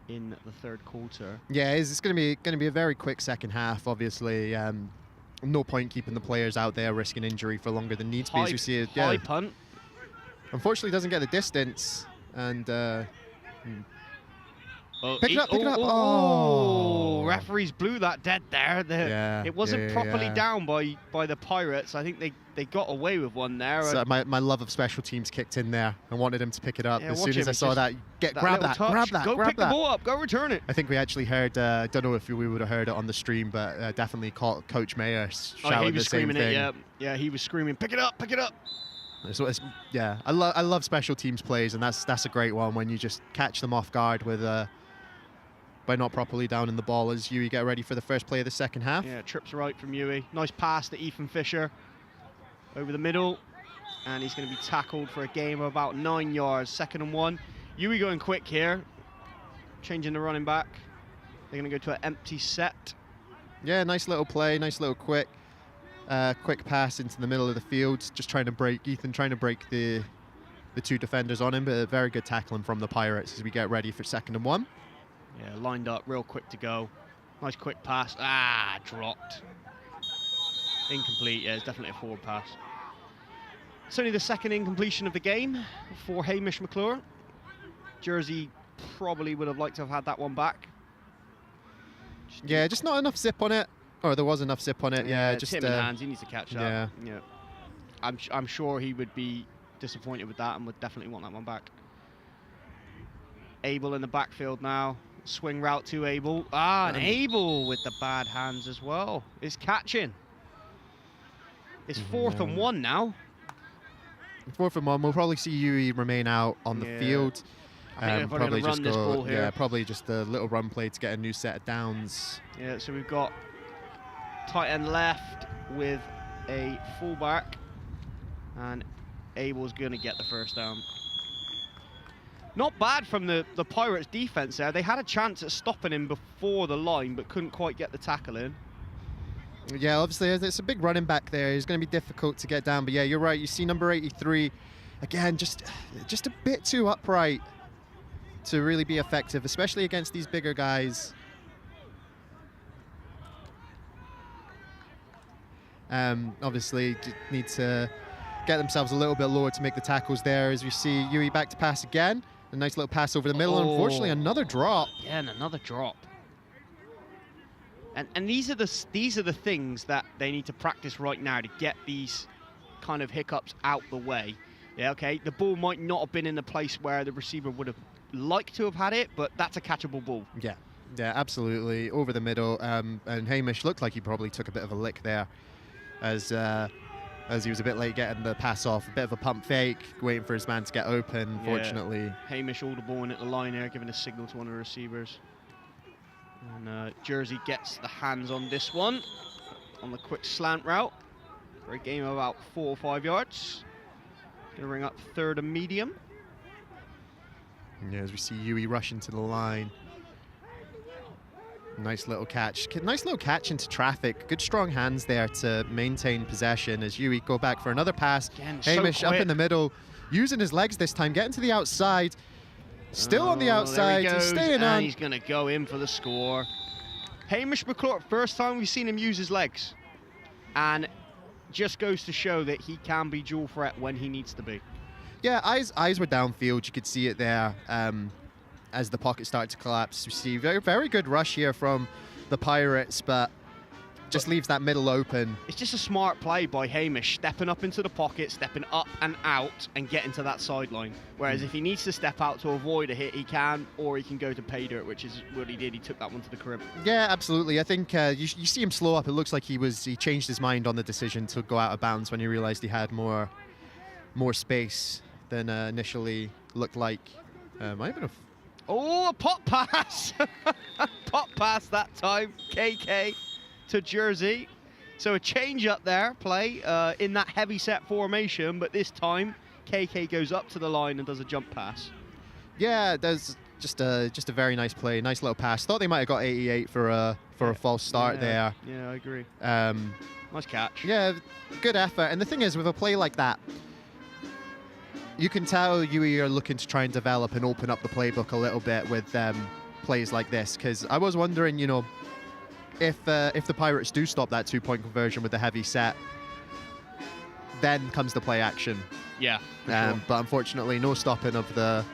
in the 3rd quarter. Yeah, it's going to be a very quick second half. Obviously, no point keeping the players out there risking injury for longer than needs be. As we see it, high punt. Unfortunately, doesn't get the distance and pick it up. Oh, referees blew that dead there. Yeah, it wasn't properly down by the Pirates. I think they got away with one there. So my love of special teams kicked in there. I wanted him to pick it up. Yeah, as soon as I saw that, grab that, go pick the ball up, go return it. I think we actually heard, I don't know if we would have heard it on the stream, but definitely Coach Mayer shouted the same thing. Yeah, he was screaming, pick it up, pick it up. Yeah, I love special teams plays, and that's a great one when you just catch them off guard with by not properly down in the ball as UE get ready for the first play of the second half. Yeah, trips right from UE. Nice pass to Ethan Fisher over the middle, and he's going to be tackled for a gain of about 9 yards. 2nd and 1. UE going quick here, changing the running back. They're going to go to an empty set. Yeah, nice little play, nice little quick pass into the middle of the field, just trying to break the 2 defenders on him, but a very good tackling from the Pirates as we get ready for 2nd and 1. Yeah, lined up, real quick to go. Nice quick pass. Dropped. Incomplete. Yeah, it's definitely a forward pass. It's only the 2nd incompletion of the game for Hamish McClure. Jersey probably would have liked to have had that one back. Yeah, just not enough zip on it. Or there was enough zip on it. Yeah, just hit him in the hands. He needs to catch that. Yeah. I'm sure he would be disappointed with that and would definitely want that one back. Abel in the backfield now. Swing route to Abel. And Abel with the bad hands as well. Is catching. It's 4th and 1 now. 4th and 1. We'll probably see UE remain out on the field. I think probably just run this ball here. Yeah, probably just a little run play to get a new set of downs. Yeah, so we've got tight end left with a fullback, and Abel's going to get the first down. Not bad from the Pirates defense there. They had a chance at stopping him before the line, but couldn't quite get the tackle in. Yeah, obviously it's a big running back there. It's going to be difficult to get down, but yeah, you're right. You see number 83 again, just a bit too upright to really be effective, especially against these bigger guys. Obviously need to get themselves a little bit lower to make the tackles there. As we see UE back to pass again. A nice little pass over the middle. Unfortunately, another drop. Yeah, and another drop. And these are the things that they need to practice right now to get these kind of hiccups out the way. Yeah, okay, the ball might not have been in the place where the receiver would have liked to have had it, but that's a catchable ball. Yeah, absolutely. Over the middle. And Hamish looked like he probably took a bit of a lick there as he was a bit late getting the pass off. A bit of a pump fake, waiting for his man to get open, fortunately. Hamish all the ball in at the line there, giving a signal to one of the receivers. And Jersey gets the hands on this one, on the quick slant route, for a game of about 4 or 5 yards. Gonna ring up third and medium. Yeah, as we see UE rushing to the line. Nice little catch. Nice little catch into traffic. Good strong hands there to maintain possession as UE go back for another pass. Again, Hamish so up quick. in the middle, using his legs this time, getting to the outside. Still on the outside, there he goes, staying and on. he's going to go in for the score. Hamish McClure, first time we've seen him use his legs. And just goes to show that he can be dual threat when he needs to be. Yeah, eyes were downfield. You could see it there as the pocket started to collapse. We see very good rush here from the Pirates, but just leaves that middle open. It's just a smart play by Hamish, stepping up into the pocket, stepping up and out, and getting to that sideline. Whereas if he needs to step out to avoid a hit, he can, or he can go to pay dirt, which is what he did. He took that one to the crib. Yeah, absolutely. I think you see him slow up. It looks like he changed his mind on the decision to go out of bounds when he realized he had more space than initially looked like. Might have been Oh, a pop pass! Pop pass that time, KK to Jersey. So a change up there, play in that heavy set formation, but this time KK goes up to the line and does a jump pass. Yeah, there's just a very nice play, nice little pass. Thought they might have got 88 for a false start there. Yeah, I agree. Nice catch. Yeah, good effort. And the thing is, with a play like that, you can tell UE are looking to try and develop and open up the playbook a little bit with plays like this. Because I was wondering, you know, if the Pirates do stop that 2-point conversion with the heavy set, then comes the play action. Yeah. Sure. But unfortunately, no stopping of the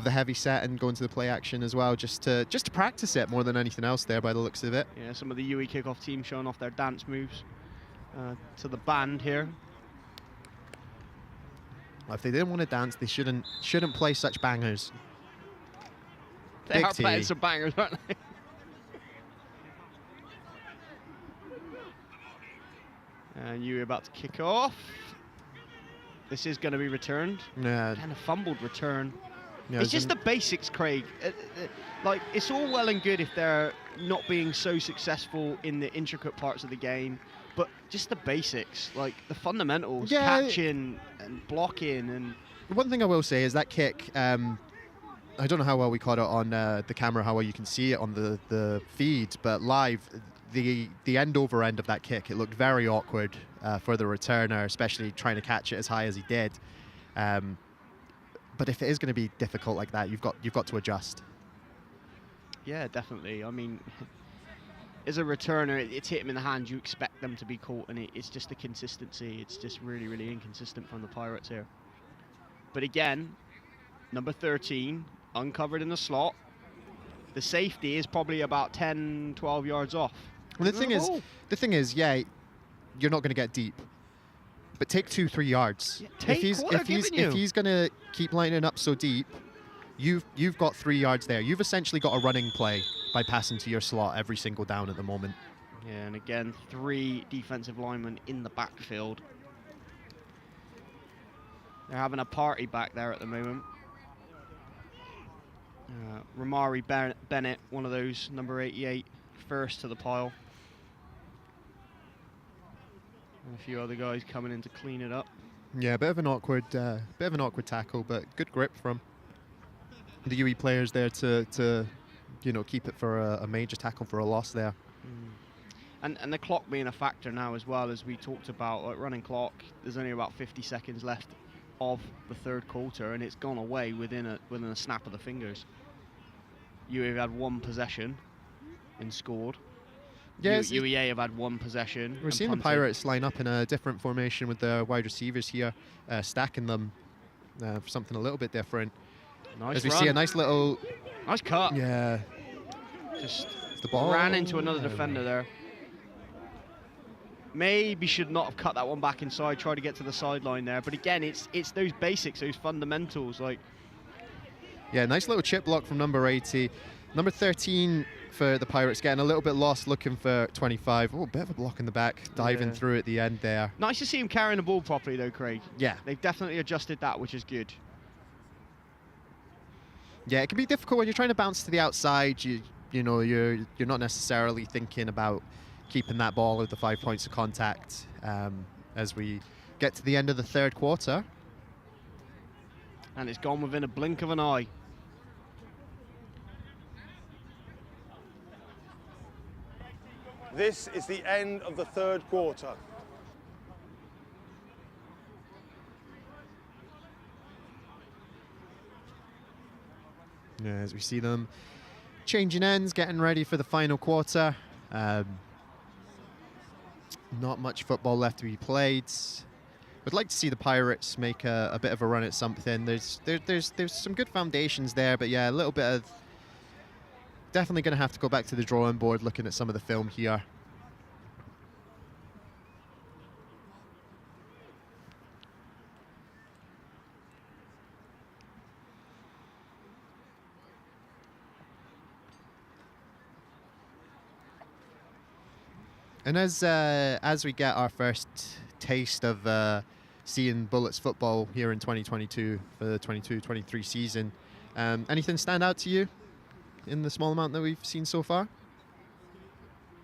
heavy set and going to the play action as well, just to practice it more than anything else there by the looks of it. Yeah, some of the UE kickoff team showing off their dance moves to the band here. If they didn't want to dance, they shouldn't play such bangers. They Big are T. playing some bangers, aren't they? And UE about to kick off. This is going to be returned. Yeah. And a fumbled return. Yeah, It's just the basics, Craig. Like, it's all well and good if they're not being so successful in the intricate parts of the game, but just the basics, like the fundamentals, catching and blocking. And one thing I will say is that kick, I don't know how well we caught it on the camera, how well you can see it on the feed, but live, the end over end of that kick, it looked very awkward for the returner, especially trying to catch it as high as he did. But if it is going to be difficult like that, you've got to adjust. yeah, definitely. I mean, as a returner, it's hit him in the hand. You expect them to be caught, and it's just the consistency. It's just really, really inconsistent from the Pirates here. But again, number 13, uncovered in the slot. The safety is probably about 10, 12 yards off. Well, the thing is, yeah, you're not going to get deep, but take 2-3 yards. Yeah, if he's going to keep lining up so deep, you've got 3 yards there. You've essentially got a running play by passing to your slot every single down at the moment. Yeah, and again, 3 defensive linemen in the backfield. They're having a party back there at the moment. Ramari Bennett, one of those, number 88, first to the pile. And a few other guys coming in to clean it up. Yeah, bit of an awkward tackle, but good grip from the UE players there to keep it for a major tackle for a loss there. And the clock being a factor now as well, as we talked about, like running clock. There's only about 50 seconds left of the third quarter, and it's gone away within a snap of the fingers. UE have had 1 possession and scored. Yes, UEA have had 1 possession. We're seeing the Pirates line up in a different formation with the wide receivers here, stacking them for something a little bit different. Nice As we run. see a nice cut. Yeah. Just the ball ran into another defender there. Maybe should not have cut that one back inside, try to get to the sideline there. But again, it's those basics, those fundamentals. Like, yeah, nice little chip block from number 80. Number 13 for the Pirates getting a little bit lost, looking for 25. Oh, a bit of a block in the back, diving through at the end there. Nice to see him carrying the ball properly though, Craig. Yeah. They've definitely adjusted that, which is good. Yeah, it can be difficult when you're trying to bounce to the outside. you're not necessarily thinking about keeping that ball at the 5 points of contact as we get to the end of the third quarter. And it's gone within a blink of an eye. This is the end of the third quarter. Yeah, as we see them changing ends, getting ready for the final quarter. Not much football left to be played. Would like to see the Pirates make a bit of a run at something. There's some good foundations there, but yeah, a little bit of definitely going to have to go back to the drawing board looking at some of the film here. And as we get our first taste of seeing Bullets football here in 2022 for the 22-23 season, anything stand out to you in the small amount that we've seen so far?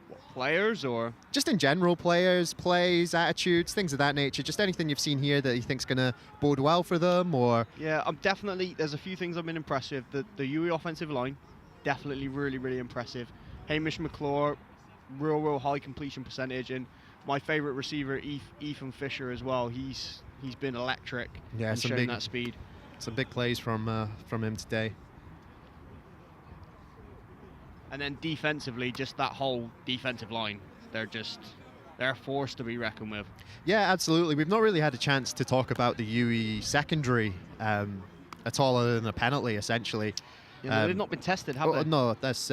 What, players or? Just in general, players, plays, attitudes, things of that nature. Just anything you've seen here that you think's going to bode well for them, or? Yeah, there's a few things I've been impressed with. The UE offensive line, definitely really, really impressive. Hamish McClure, real high completion percentage, and my favorite receiver, Ethan Fisher, as well. He's been electric. Yeah, and showing that speed. Some big plays from him today. And then defensively, just that whole defensive line, they're a force to be reckoned with. Yeah, absolutely. We've not really had a chance to talk about the UE secondary at all, other than a penalty, essentially. Yeah, they've not been tested, have they? No, that's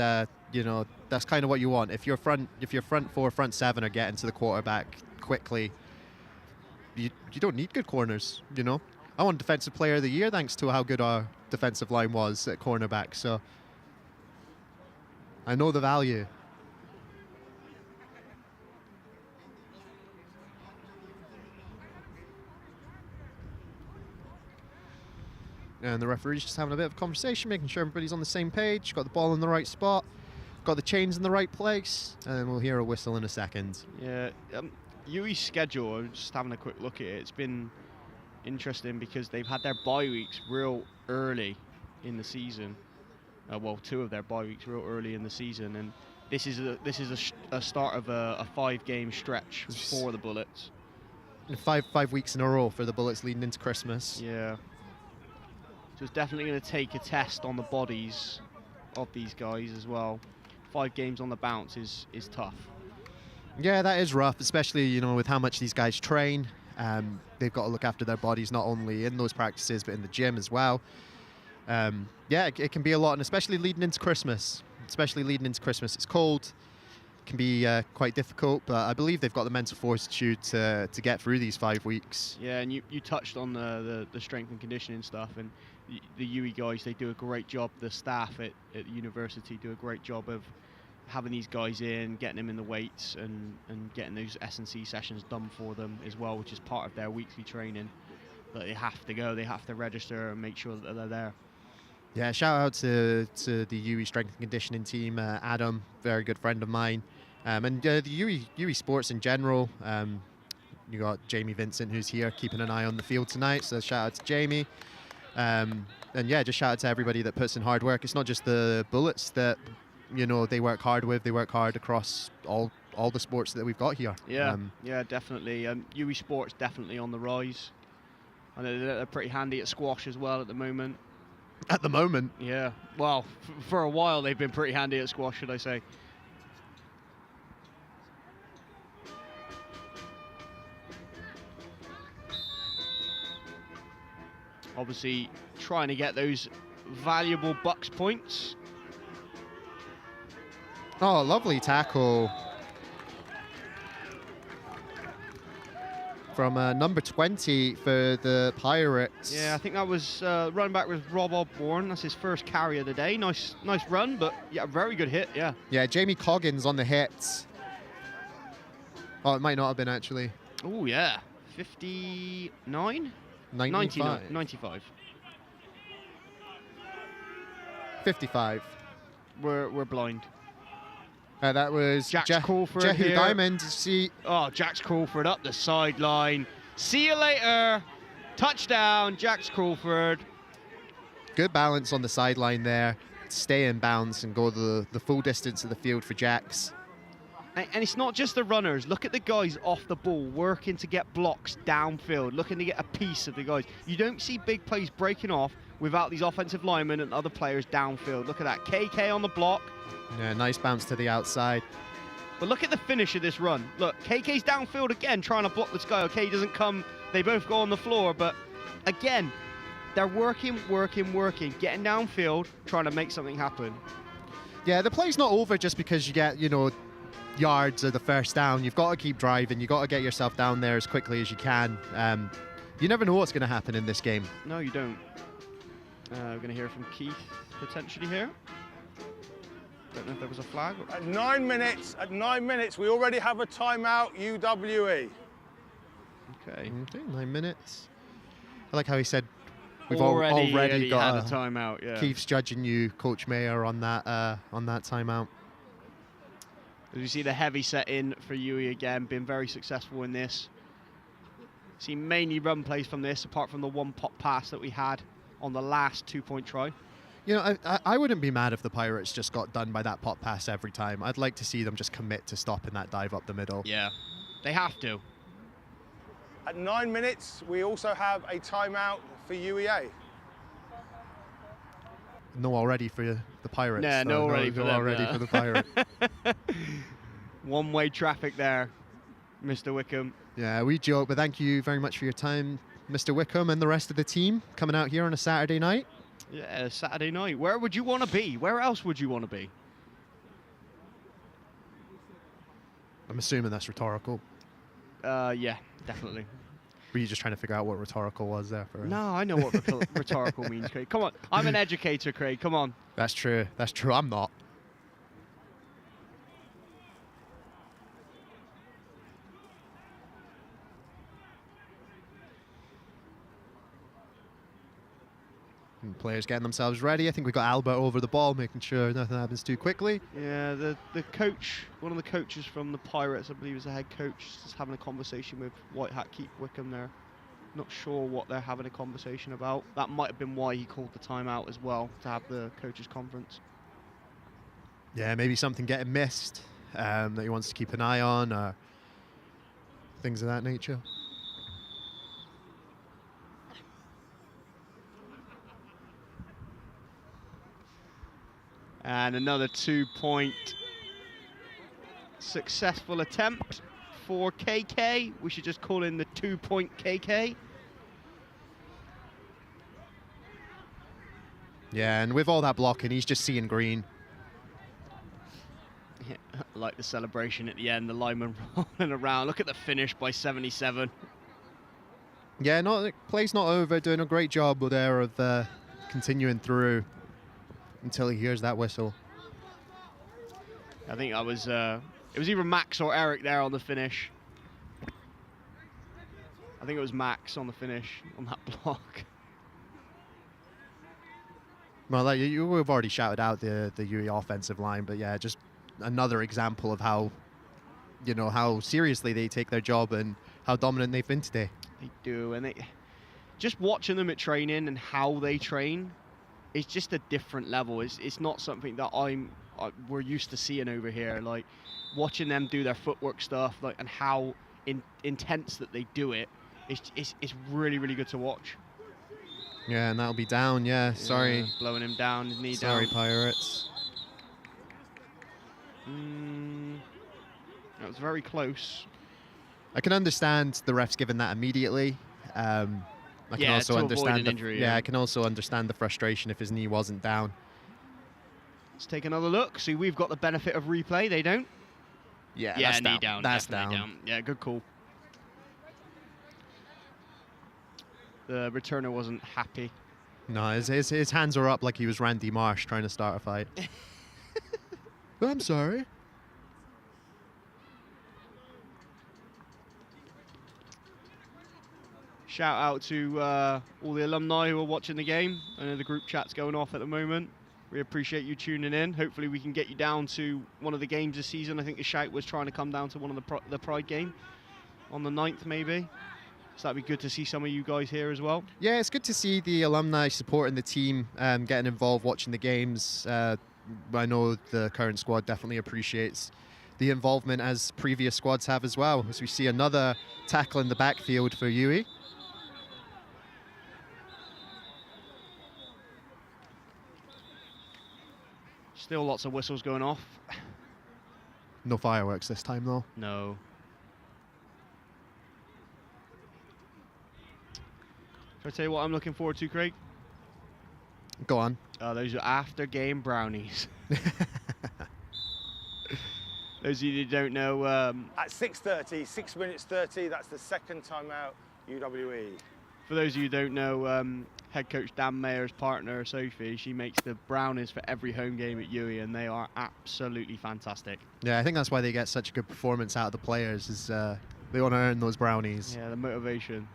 that's kind of what you want. If your front four, front seven are getting to the quarterback quickly, you don't need good corners. I won Defensive Player of the Year thanks to how good our defensive line was at cornerback. So I know the value. And the referee's just having a bit of a conversation, making sure everybody's on the same page, got the ball in the right spot, got the chains in the right place, and then we'll hear a whistle in a second. Yeah, UWE's schedule, I'm just having a quick look at it, it's been interesting because they've had their bye weeks real early in the season. Well, 2 of their bye weeks real early in the season, and this is a start of a 5-game stretch for the Bullets. 5 weeks in a row for the Bullets leading into Christmas. Yeah. So it's definitely going to take a test on the bodies of these guys as well. 5 games on the bounce is tough. Yeah, that is rough, especially with how much these guys train. They've got to look after their bodies not only in those practices but in the gym as well. Yeah, it can be a lot, and especially leading into Christmas. It's cold. It can be quite difficult, but I believe they've got the mental fortitude to get through these 5 weeks. Yeah, and you touched on the strength and conditioning stuff, and the UE guys, they do a great job. The staff at the university do a great job of having these guys in, getting them in the weights, and getting those S&C sessions done for them as well, which is part of their weekly training. But they have to go, they have to register and make sure that they're there. Yeah, shout out to the UE strength and conditioning team, Adam, very good friend of mine, and the UE sports in general. You got Jamie Vincent, who's here keeping an eye on the field tonight, so shout out to Jamie. And yeah, just shout out to everybody that puts in hard work. It's not just the Bullets that they work hard with. They work hard across all the sports that we've got here. Yeah, yeah, definitely. UE sports definitely on the rise. I know they're pretty handy at squash as well at the moment. At the moment? Yeah. Well, for a while they've been pretty handy at squash, should I say. Obviously, trying to get those valuable BUCS points. Oh, lovely tackle from number 20 for the Pirates. Yeah, I think that was running back with Rob Osborne. That's his first carry of the day. Nice run, but yeah, very good hit. Yeah. Yeah, Jamie Coggins on the hit. Oh, it might not have been actually. Oh yeah, 59. 95. 95. 55. we're blind. That was Jax Crawford Jehu here. Diamond. See, Oh, Jax Crawford up the sideline. See you later. Touchdown, Jax Crawford. good balance on the sideline there. Stay in bounds and go the full distance of the field for Jax. And it's not just the runners. Look at the guys off the ball working to get blocks downfield, looking to get a piece of the guys. You don't see big plays breaking off without these offensive linemen and other players downfield. Look at that. KK on the block. Yeah, nice bounce to the outside. But look at the finish of this run. Look, KK's downfield again, trying to block this guy. Okay, he doesn't come. They both go on the floor. But again, they're working, getting downfield, trying to make something happen. Yeah, the play's not over just because you get, yards or the first down. You've got to keep driving. You've got to get yourself down there as quickly as you can. You never know what's going to happen in this game. No, you don't. We're going to hear from Keith potentially here. Don't know if there was a flag. At 9 minutes, we already have a timeout, UWE. Okay. 9 minutes. I like how he said we've already got had a timeout. Yeah. Keith's judging you, Coach Mayer, on that timeout. As you see the heavy set in for UE again, been very successful in this. See mainly run plays from this, apart from the one pop pass that we had on the last 2-point try. I wouldn't be mad if the Pirates just got done by that pop pass every time. I'd like to see them just commit to stopping that dive up the middle. Yeah, they have to. At 9 minutes, we also have a timeout for UEA. No already for the Pirates. Yeah, no already for them, already for the Pirates. One-way traffic there, Mr. Wickham. Yeah, we joke, but thank you very much for your time, Mr. Wickham, and the rest of the team coming out here on a Saturday night. Yeah, Saturday night. Where would you want to be? Where else would you want to be? I'm assuming that's rhetorical. Yeah, definitely. Were you just trying to figure out what rhetorical was there? No, I know what rhetorical means, Craig. Come on. I'm an educator, Craig. Come on. That's true. That's true. I'm not. And players getting themselves ready. I think we got Albert over the ball, making sure nothing happens too quickly. Yeah, the coach, one of the coaches from the Pirates, I believe is the head coach, is having a conversation with White Hat Keith Wickham there. Not sure what they're having a conversation about. That might have been why he called the timeout as well, to have the coaches conference. Yeah, maybe something getting missed that he wants to keep an eye on, or things of that nature. And another 2-point successful attempt for KK. We should just call in the 2-point KK. Yeah, and with all that blocking, he's just seeing green. Yeah, I like the celebration at the end, the lineman rolling around. Look at the finish by 77. Yeah, play's not over, doing a great job there of continuing through until he hears that whistle. I think it was either Max or Eric there on the finish. I think it was Max on the finish on that block. Well, we've already shouted out the UE offensive line, but yeah, just another example of how seriously they take their job and how dominant they've been today. They do, and just watching them at training and how they train, it's just a different level. It's not something that we're used to seeing over here. Like watching them do their footwork stuff, and how intense that they do it. It's really, really good to watch. Yeah, and that'll be down. Yeah, sorry. Blowing him down, his knee sorry, down. Pirates. That was very close. I can understand the refs giving that immediately. I can also understand injury, I can also understand the frustration if his knee wasn't down. Let's take another look. See, we've got the benefit of replay. They don't. Yeah, Yeah, that's knee down. down. That's definitely down. Yeah, good call. The returner wasn't happy. No, his hands are up like he was Randy Marsh trying to start a fight. I'm sorry. Shout out to all the alumni who are watching the game. I know the group chat's going off at the moment. We appreciate you tuning in. Hopefully we can get you down to one of the games this season. I think the shout was trying to come down to one of the Pride game on the 9th maybe. So that'd be good to see some of you guys here as well. Yeah, it's good to see the alumni supporting the team, getting involved, watching the games. I know the current squad definitely appreciates the involvement, as previous squads have as well, as we see another tackle in the backfield for UE. Still lots of whistles going off. No fireworks this time though. No. Shall I tell you what I'm looking forward to, Craig? Go on. Those are after-game brownies. Those of you who don't know... At 6:30, 6 minutes 30, that's the second time out, UWE. For those of you who don't know, head coach Dan Mayer's partner, Sophie, she makes the brownies for every home game at UE, and they are absolutely fantastic. Yeah, I think that's why they get such a good performance out of the players, is they want to earn those brownies. Yeah, the motivation.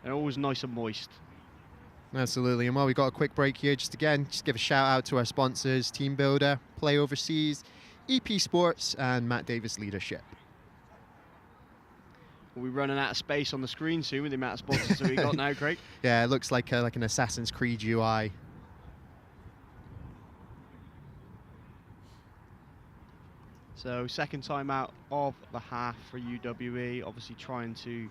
They're always nice and moist. Absolutely. And while we've got a quick break here, just give a shout out to our sponsors, TeamBuildr, PlayOverseas, EP Sports, and Matt Davis Leadership. We'll be running out of space on the screen soon with the amount of sponsors that we got now, Craig. Yeah, it looks like an Assassin's Creed UI. So second time out of the half for UWE, obviously trying to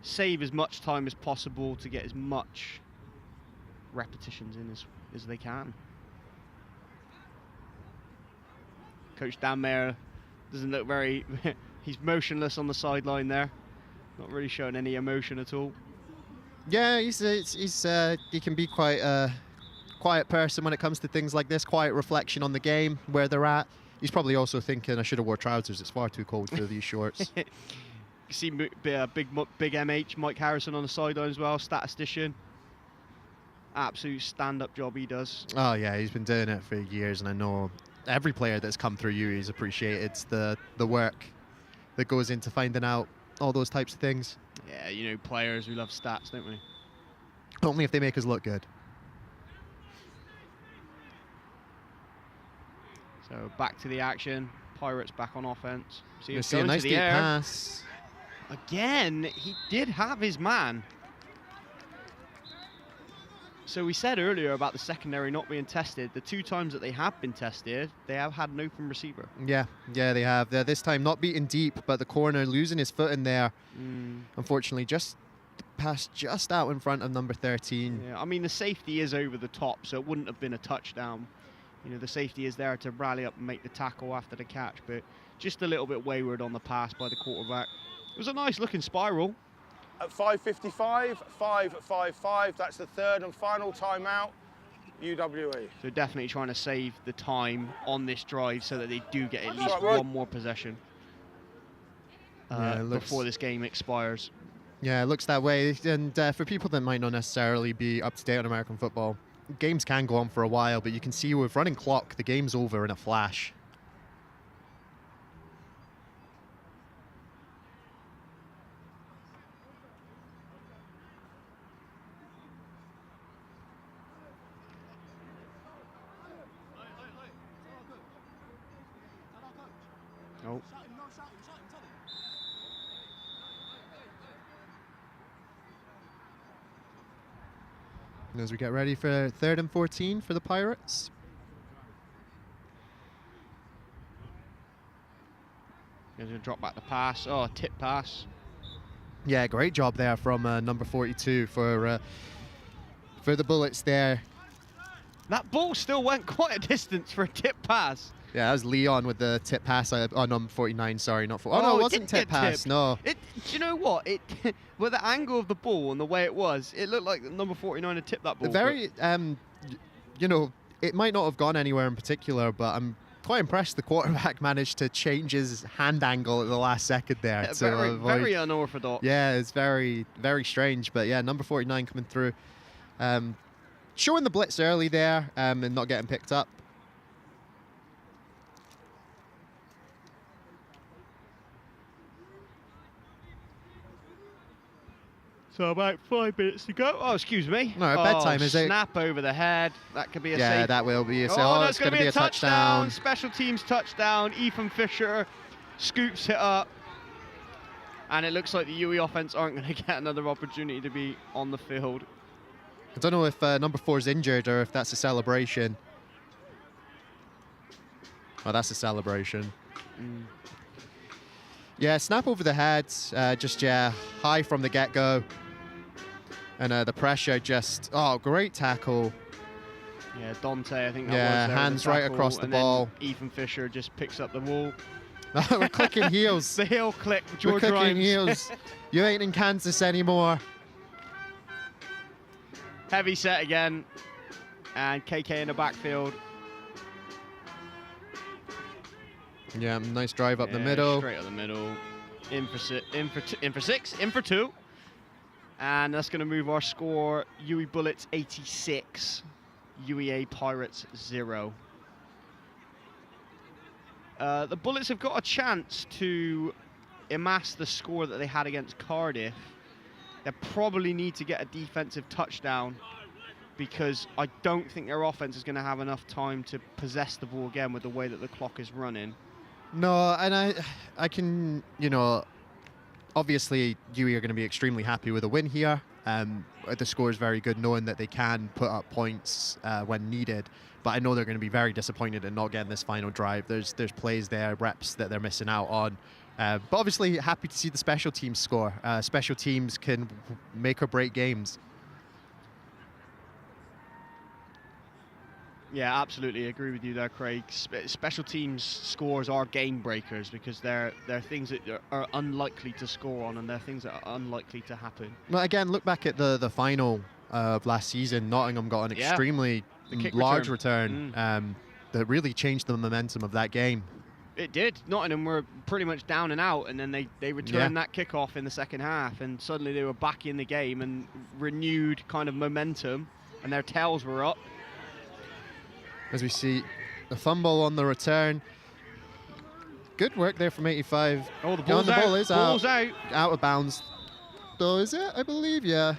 save as much time as possible to get as much repetitions in as they can. Coach Dan Mayer doesn't look very... he's motionless on the sideline there. Not really showing any emotion at all. Yeah, he can be quite a quiet person when it comes to things like this, quiet reflection on the game, where they're at. He's probably also thinking, I should have wore trousers, it's far too cold for these shorts. You see big MH, Mike Harrison on the sideline as well, statistician. Absolute stand-up job he does. Oh yeah, he's been doing it for years, and I know every player that's come through UE has appreciated the work that goes into finding out all those types of things. Yeah, you know, players, we love stats, don't we? Only if they make us look good. So back to the action. Pirates back on offense. See a nice deep pass. Again, he did have his man. So we said earlier about the secondary not being tested. The 2 times that they have been tested, they have had an open receiver. Yeah, they have. They're this time not beaten deep, but the corner losing his foot in there. Unfortunately, just passed just out in front of number 13. Yeah, I mean, the safety is over the top, so it wouldn't have been a touchdown. You know, the safety is there to rally up and make the tackle after the catch, but just a little bit wayward on the pass by the quarterback. It was a nice looking spiral. At 5:55, 5:55, that's the third and final timeout, UWE. So definitely trying to save the time on this drive so that they do get at least right. one more possession before this game expires. Yeah, it looks that way. And for people that might not necessarily be up to date on American football, games can go on for a while, but you can see with running clock, the game's over in a flash. Oh. And as we get ready for 3rd and 14 for the Pirates. He's going to drop back the pass. Oh, tip pass. Yeah, great job there from number 42 for the Bullets there. That ball still went quite a distance for a tip pass. Yeah, that was Leon with the tip pass. Number 49, sorry, not for. Oh, no, it wasn't tip pass. No. Do you know what? With the angle of the ball and the way it was, it looked like number 49 had tipped that ball. Very, you know, it might not have gone anywhere in particular, but I'm quite impressed the quarterback managed to change his hand angle at the last second there. Yeah, to very unorthodox. Yeah, it's very, very strange. But yeah, number 49 coming through. Showing the blitz early there and not getting picked up. So about 5 minutes to go. Oh, excuse me. No, bedtime, is it? Snap over the head. That could be a Yeah, safe. that will be a safe. Oh, Oh, no, it's going to be a touchdown. Special teams touchdown. Ethan Fisher scoops it up. And it looks like the UE offense aren't going to get another opportunity to be on the field. I don't know if number 4 is injured or if that's a celebration. Oh, that's a celebration. Yeah, snap over the head. Just, yeah, high from the get-go. And the pressure just, oh, great tackle. Yeah, Dante, I think that was there hands right across the ball. Ethan Fisher just picks up the wall. We're clicking heels. The heel click, George We're clicking Grimes. heels. You ain't in Kansas anymore. Heavy set again. And KK in the backfield. Yeah, nice drive up the middle. Straight up the middle. In for 6, in for 2. And that's going to move our score. UWE Bullets 86, UEA Pirates 0. The Bullets have got a chance to amass the score that they had against Cardiff. They probably need to get a defensive touchdown because I don't think their offense is going to have enough time to possess the ball again with the way that the clock is running. No, and I can, you know, obviously UE are going to be extremely happy with a win here. The score is very good knowing that they can put up points when needed. But I know they're going to be very disappointed in not getting this final drive. There's plays there, reps that they're missing out on. But obviously happy to see the special teams score. Special teams can make or break games. Yeah, absolutely agree with you there, Craig. Special teams scores are game breakers because they're things that are unlikely to score on, and they're things that are unlikely to happen. Well, again, look back at the final of last season. Nottingham got an extremely large return that really changed the momentum of that game. It did. Nottingham were pretty much down and out, and then they returned that kickoff in the second half, and suddenly they were back in the game and renewed kind of momentum, and their tails were up. As we see the fumble on the return. Good work there from 85. Oh, the ball's out. Ball is out. Out of bounds. Though, is it? I believe, yeah.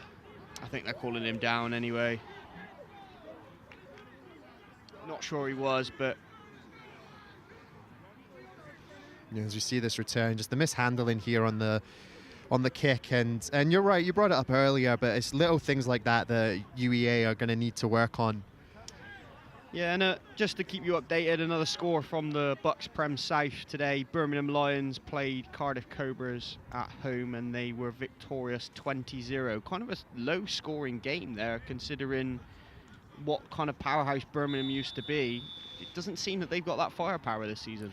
I think they're calling him down anyway. Not sure he was, but... Yeah, as we see this return, just the mishandling here on the kick, and you're right, you brought it up earlier, but it's little things like that that UEA are going to need to work on. Yeah, and just to keep you updated, another score from the BUCS Prem South today. Birmingham Lions played Cardiff Cobras at home, and they were victorious 20-0. Kind of a low-scoring game there, considering what kind of powerhouse Birmingham used to be. It doesn't seem that they've got that firepower this season.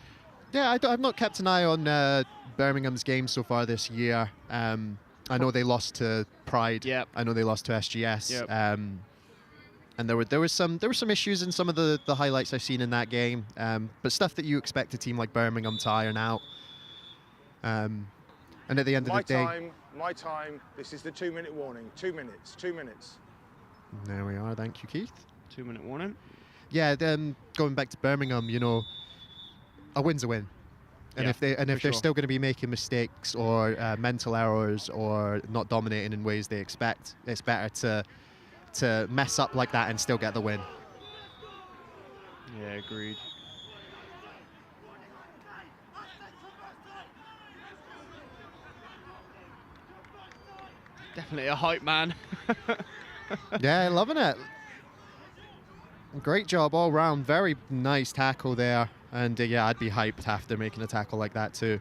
Yeah, I've not kept an eye on Birmingham's games so far this year. I know they lost to Pride. Yep. I know they lost to SGS. Yep. And there were some issues in some of the highlights I've seen in that game. But stuff that you expect a team like Birmingham to iron out. And at the end of the day, my time. This is the 2-minute warning. 2 minutes. 2 minutes. There we are. Thank you, Keith. 2-minute warning. Yeah. Then going back to Birmingham, you know, a win's a win. And if they're still going to be making mistakes or mental errors or not dominating in ways they expect, it's better to mess up like that and still get the win. Yeah, agreed. Definitely a hype man. Yeah, loving it. Great job all round. Very nice tackle there. And yeah, I'd be hyped after making a tackle like that too.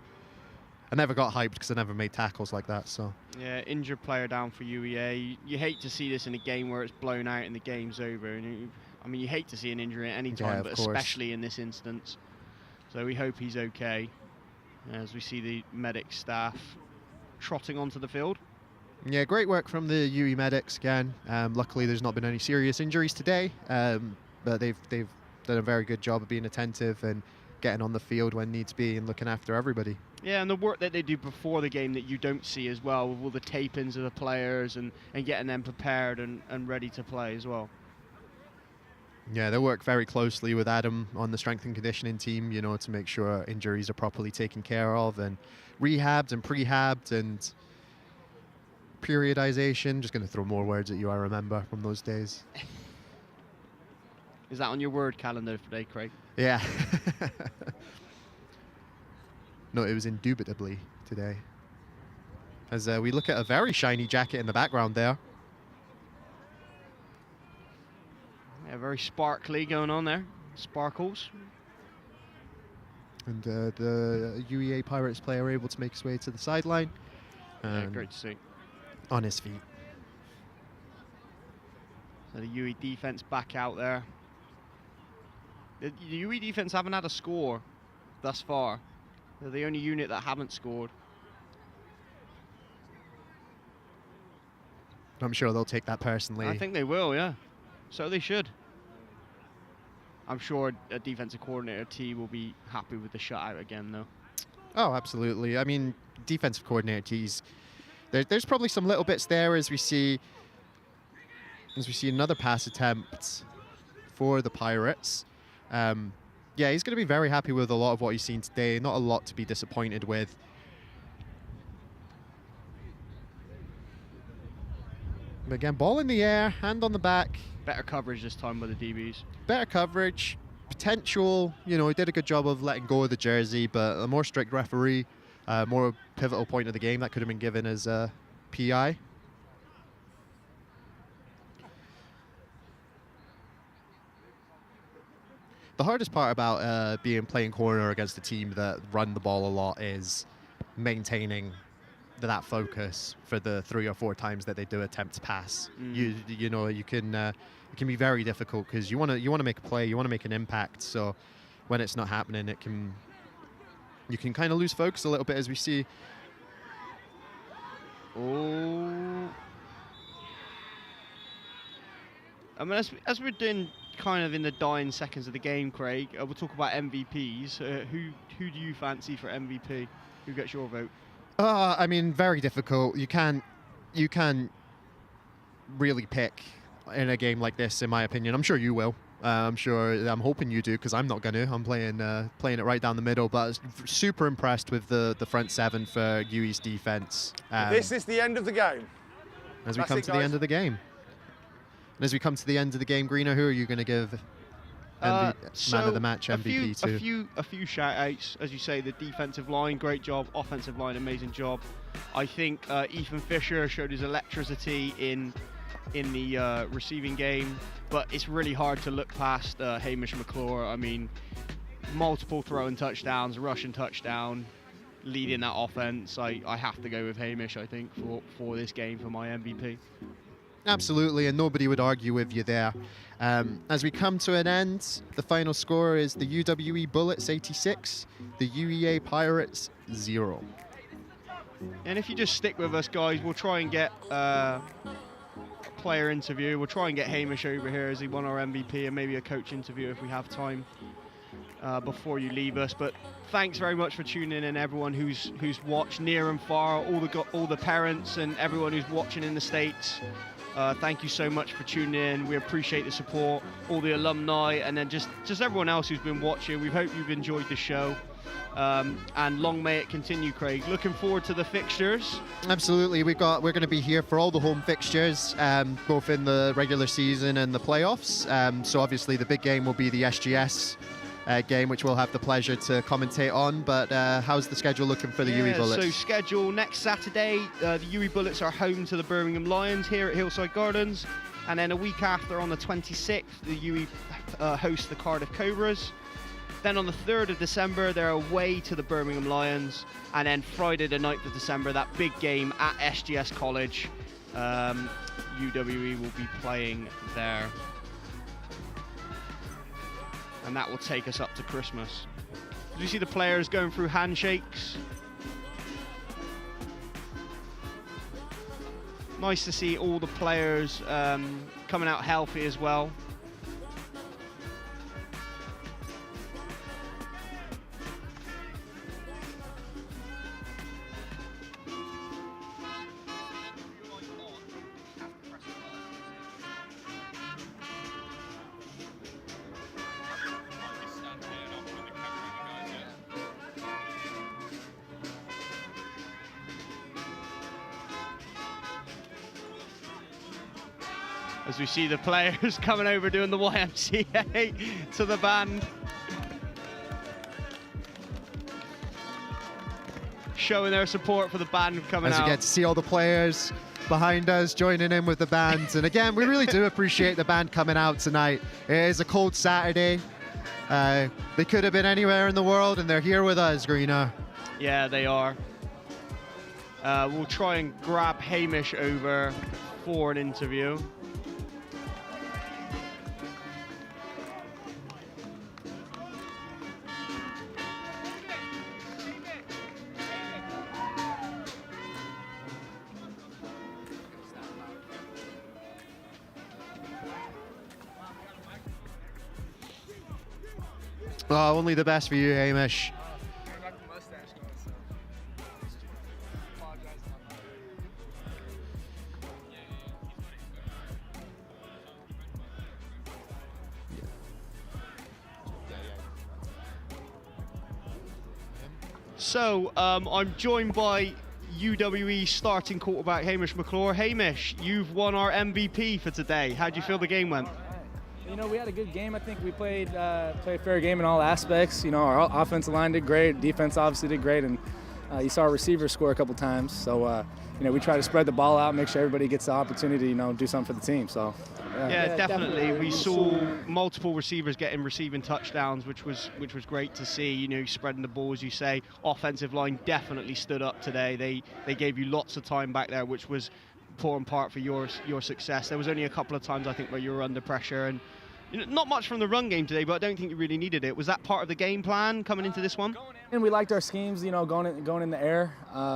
I never got hyped because I never made tackles like that. So yeah, injured player down for UEA. You hate to see this in a game where it's blown out and the game's over. And I mean, you hate to see an injury at any time, but especially in this instance. So we hope he's okay. As we see the medic staff trotting onto the field. Yeah, great work from the UE medics again. Luckily, there's not been any serious injuries today, but they've done a very good job of being attentive and getting on the field when needs be and looking after everybody. Yeah, and the work that they do before the game that you don't see as well, with all the tape-ins of the players and getting them prepared and ready to play as well. Yeah, they work very closely with Adam on the strength and conditioning team, you know, to make sure injuries are properly taken care of and rehabbed and prehabbed and periodization. Just going to throw more words at you, I remember, from those days. Is that on your word calendar today, Craig? Yeah. No, it was indubitably today. As we look at a very shiny jacket in the background there. Yeah, very sparkly going on there. Sparkles. And the UEA Pirates player able to make his way to the sideline. Yeah, great to see. On his feet. So the UE defense back out there. The UE defense haven't had a score thus far. They're the only unit that haven't scored. I'm sure they'll take that personally. I think they will, yeah. So they should. I'm sure a defensive coordinator T will be happy with the shutout again, though. Oh, absolutely. I mean, defensive coordinator T's. There's probably some little bits there as we see another pass attempt for the Pirates. Yeah, he's going to be very happy with a lot of what he's seen today. Not a lot to be disappointed with. But again, ball in the air, hand on the back. Better coverage this time by the DBs. Better coverage, potential. You know, he did a good job of letting go of the jersey, but a more strict referee, more pivotal point of the game that could have been given as a PI. The hardest part about playing corner against a team that run the ball a lot is maintaining that focus for the 3 or 4 times that they do attempt to pass. You know, you can it can be very difficult because you want to make a play, you want to make an impact. So when it's not happening, you can kind of lose focus a little bit, as we see. Oh, I mean, as we're doing kind of in the dying seconds of the game, Craig, we'll talk about MVPs. Who do you fancy for MVP? Who gets your vote? I mean, very difficult. You can't really pick in a game like this, in my opinion. I'm sure you will. I'm hoping you do, because I'm not gonna. I'm playing it right down the middle. But super impressed with the front seven for UWE's defense. This is the end of the game. As we come to the end of the game. And as we come to the end of the game, Greener, who are you going to give man of the match MVP to? A few shout-outs. As you say, the defensive line, great job. Offensive line, amazing job. I think Ethan Fisher showed his electricity in the receiving game, but it's really hard to look past Hamish McClure. I mean, multiple throwing touchdowns, rushing touchdown, leading that offense. I have to go with Hamish, I think, for this game for my MVP. Absolutely, and nobody would argue with you there. As we come to an end, the final score is the UWE Bullets 86, the UEA Pirates 0. And if you just stick with us, guys, we'll try and get a player interview. We'll try and get Hamish over here as he won our MVP, and maybe a coach interview if we have time before you leave us. But thanks very much for tuning in, everyone who's watched near and far, all the parents and everyone who's watching in the States. Thank you so much for tuning in. We appreciate the support, all the alumni, and then just everyone else who's been watching. We hope you've enjoyed the show. And long may it continue, Craig. Looking forward to the fixtures. Absolutely, we're going to be here for all the home fixtures, both in the regular season and the playoffs. So obviously the big game will be the SGS game, which we'll have the pleasure to commentate on. But how's the schedule looking for the UE Bullets? So schedule next Saturday, the UE Bullets are home to the Birmingham Lions here at Hillside Gardens, and then a week after, on the 26th, the UE host the Cardiff Cobras. Then on the 3rd of December, they're away to the Birmingham Lions, and then Friday the 9th of December, that big game at SGS College. UWE will be playing there. And that will take us up to Christmas. Did you see the players going through handshakes? Nice to see all the players coming out healthy as well. As we see the players coming over doing the YMCA to the band. Showing their support for the band coming out. As we get to see all the players behind us joining in with the bands. And again, we really do appreciate the band coming out tonight. It is a cold Saturday. They could have been anywhere in the world, and they're here with us, Greener. Yeah, they are. We'll try and grab Hamish over for an interview. Oh, only the best for you, Hamish. So, I'm joined by UWE starting quarterback Hamish McClure. Hamish, you've won our MVP for today. How do you feel the game went? You know, we had a good game. I think we played a fair game in all aspects. You know, our offensive line did great. Defense obviously did great. And you saw our receivers score a couple times. So, you know, we try to spread the ball out, make sure everybody gets the opportunity to, you know, do something for the team. So, yeah, definitely. We saw multiple receivers receiving touchdowns, which was great to see. You know, spreading the ball, as you say. Offensive line definitely stood up today. They gave you lots of time back there, which was important part for your success. There was only a couple of times, I think, where you were under pressure, and you know, not much from the run game today, but I don't think you really needed it. Was that part of the game plan coming into this one? And we liked our schemes, you know, going in the air,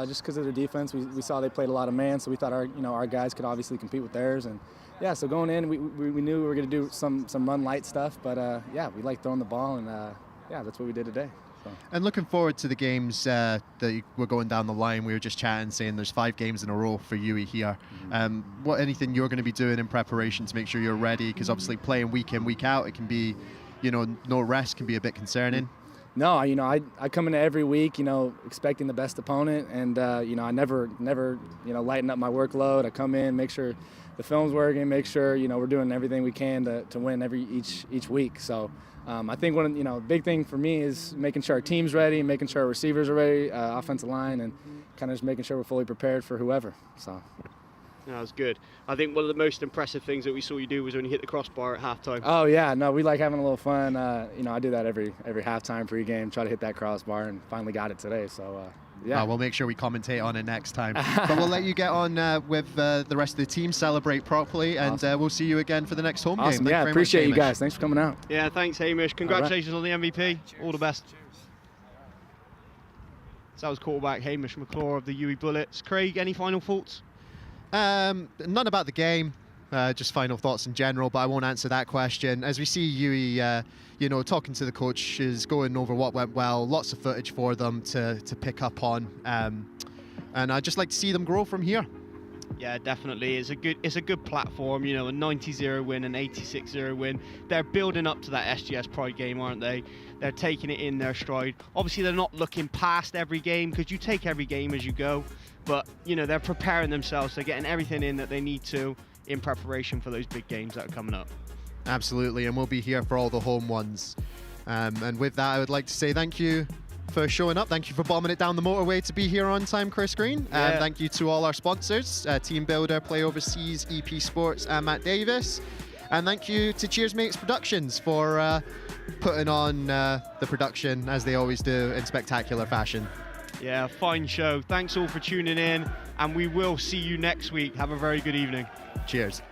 just because of their defense. We saw they played a lot of man, so we thought our guys could obviously compete with theirs. And yeah, so going in, we knew we were going to do some run light stuff, but yeah, we liked throwing the ball, and yeah, that's what we did today. So. And looking forward to the games that we're going down the line. We were just chatting, saying there's 5 games in a row for UE here. Anything you're going to be doing in preparation to make sure you're ready? Because obviously playing week in, week out, it can be, you know, no rest can be a bit concerning. No, you know, I come into every week, you know, expecting the best opponent, and you know, I never, you know, lighten up my workload. I come in, make sure the film's working, make sure, you know, we're doing everything we can to win each week. So. I think big thing for me is making sure our team's ready, making sure our receivers are ready, offensive line, and kind of just making sure we're fully prepared for whoever. So. That was good. I think one of the most impressive things that we saw you do was when you hit the crossbar at halftime. Oh yeah, no, we like having a little fun. You know, I do that every halftime pregame, try to hit that crossbar, and finally got it today. So. Yeah. We'll make sure we commentate on it next time. But we'll let you get on with the rest of the team, celebrate properly, and awesome. We'll see you again for the next home awesome. game. Yeah, appreciate you guys. Thanks for coming out. Yeah, thanks, Hamish. Congratulations on the MVP. All the best. So that was quarterback Hamish McClure of the UWE Bullets. Craig, any final thoughts? None about the game. Just final thoughts in general, but I won't answer that question. As we see UE, you know, talking to the coaches, going over what went well, lots of footage for them to pick up on, and I'd just like to see them grow from here. Yeah, definitely. It's a good platform. You know, a 90-0 win, an 86-0 win. They're building up to that SGS Pride game, aren't they? They're taking it in their stride. Obviously, they're not looking past every game, because you take every game as you go. But you know, they're preparing themselves. They're getting everything in that they need to in preparation for those big games that are coming up. Absolutely, and we'll be here for all the home ones. And with that, I would like to say thank you for showing up. Thank you for bombing it down the motorway to be here on time, Chris Green. And thank you to all our sponsors, TeamBuildr, PlayOverseas, EP Sports, and Matt Davis. And thank you to CheersMate Productions for putting on the production, as they always do, in spectacular fashion. Yeah, fine show. Thanks all for tuning in, and we will see you next week. Have a very good evening. Cheers.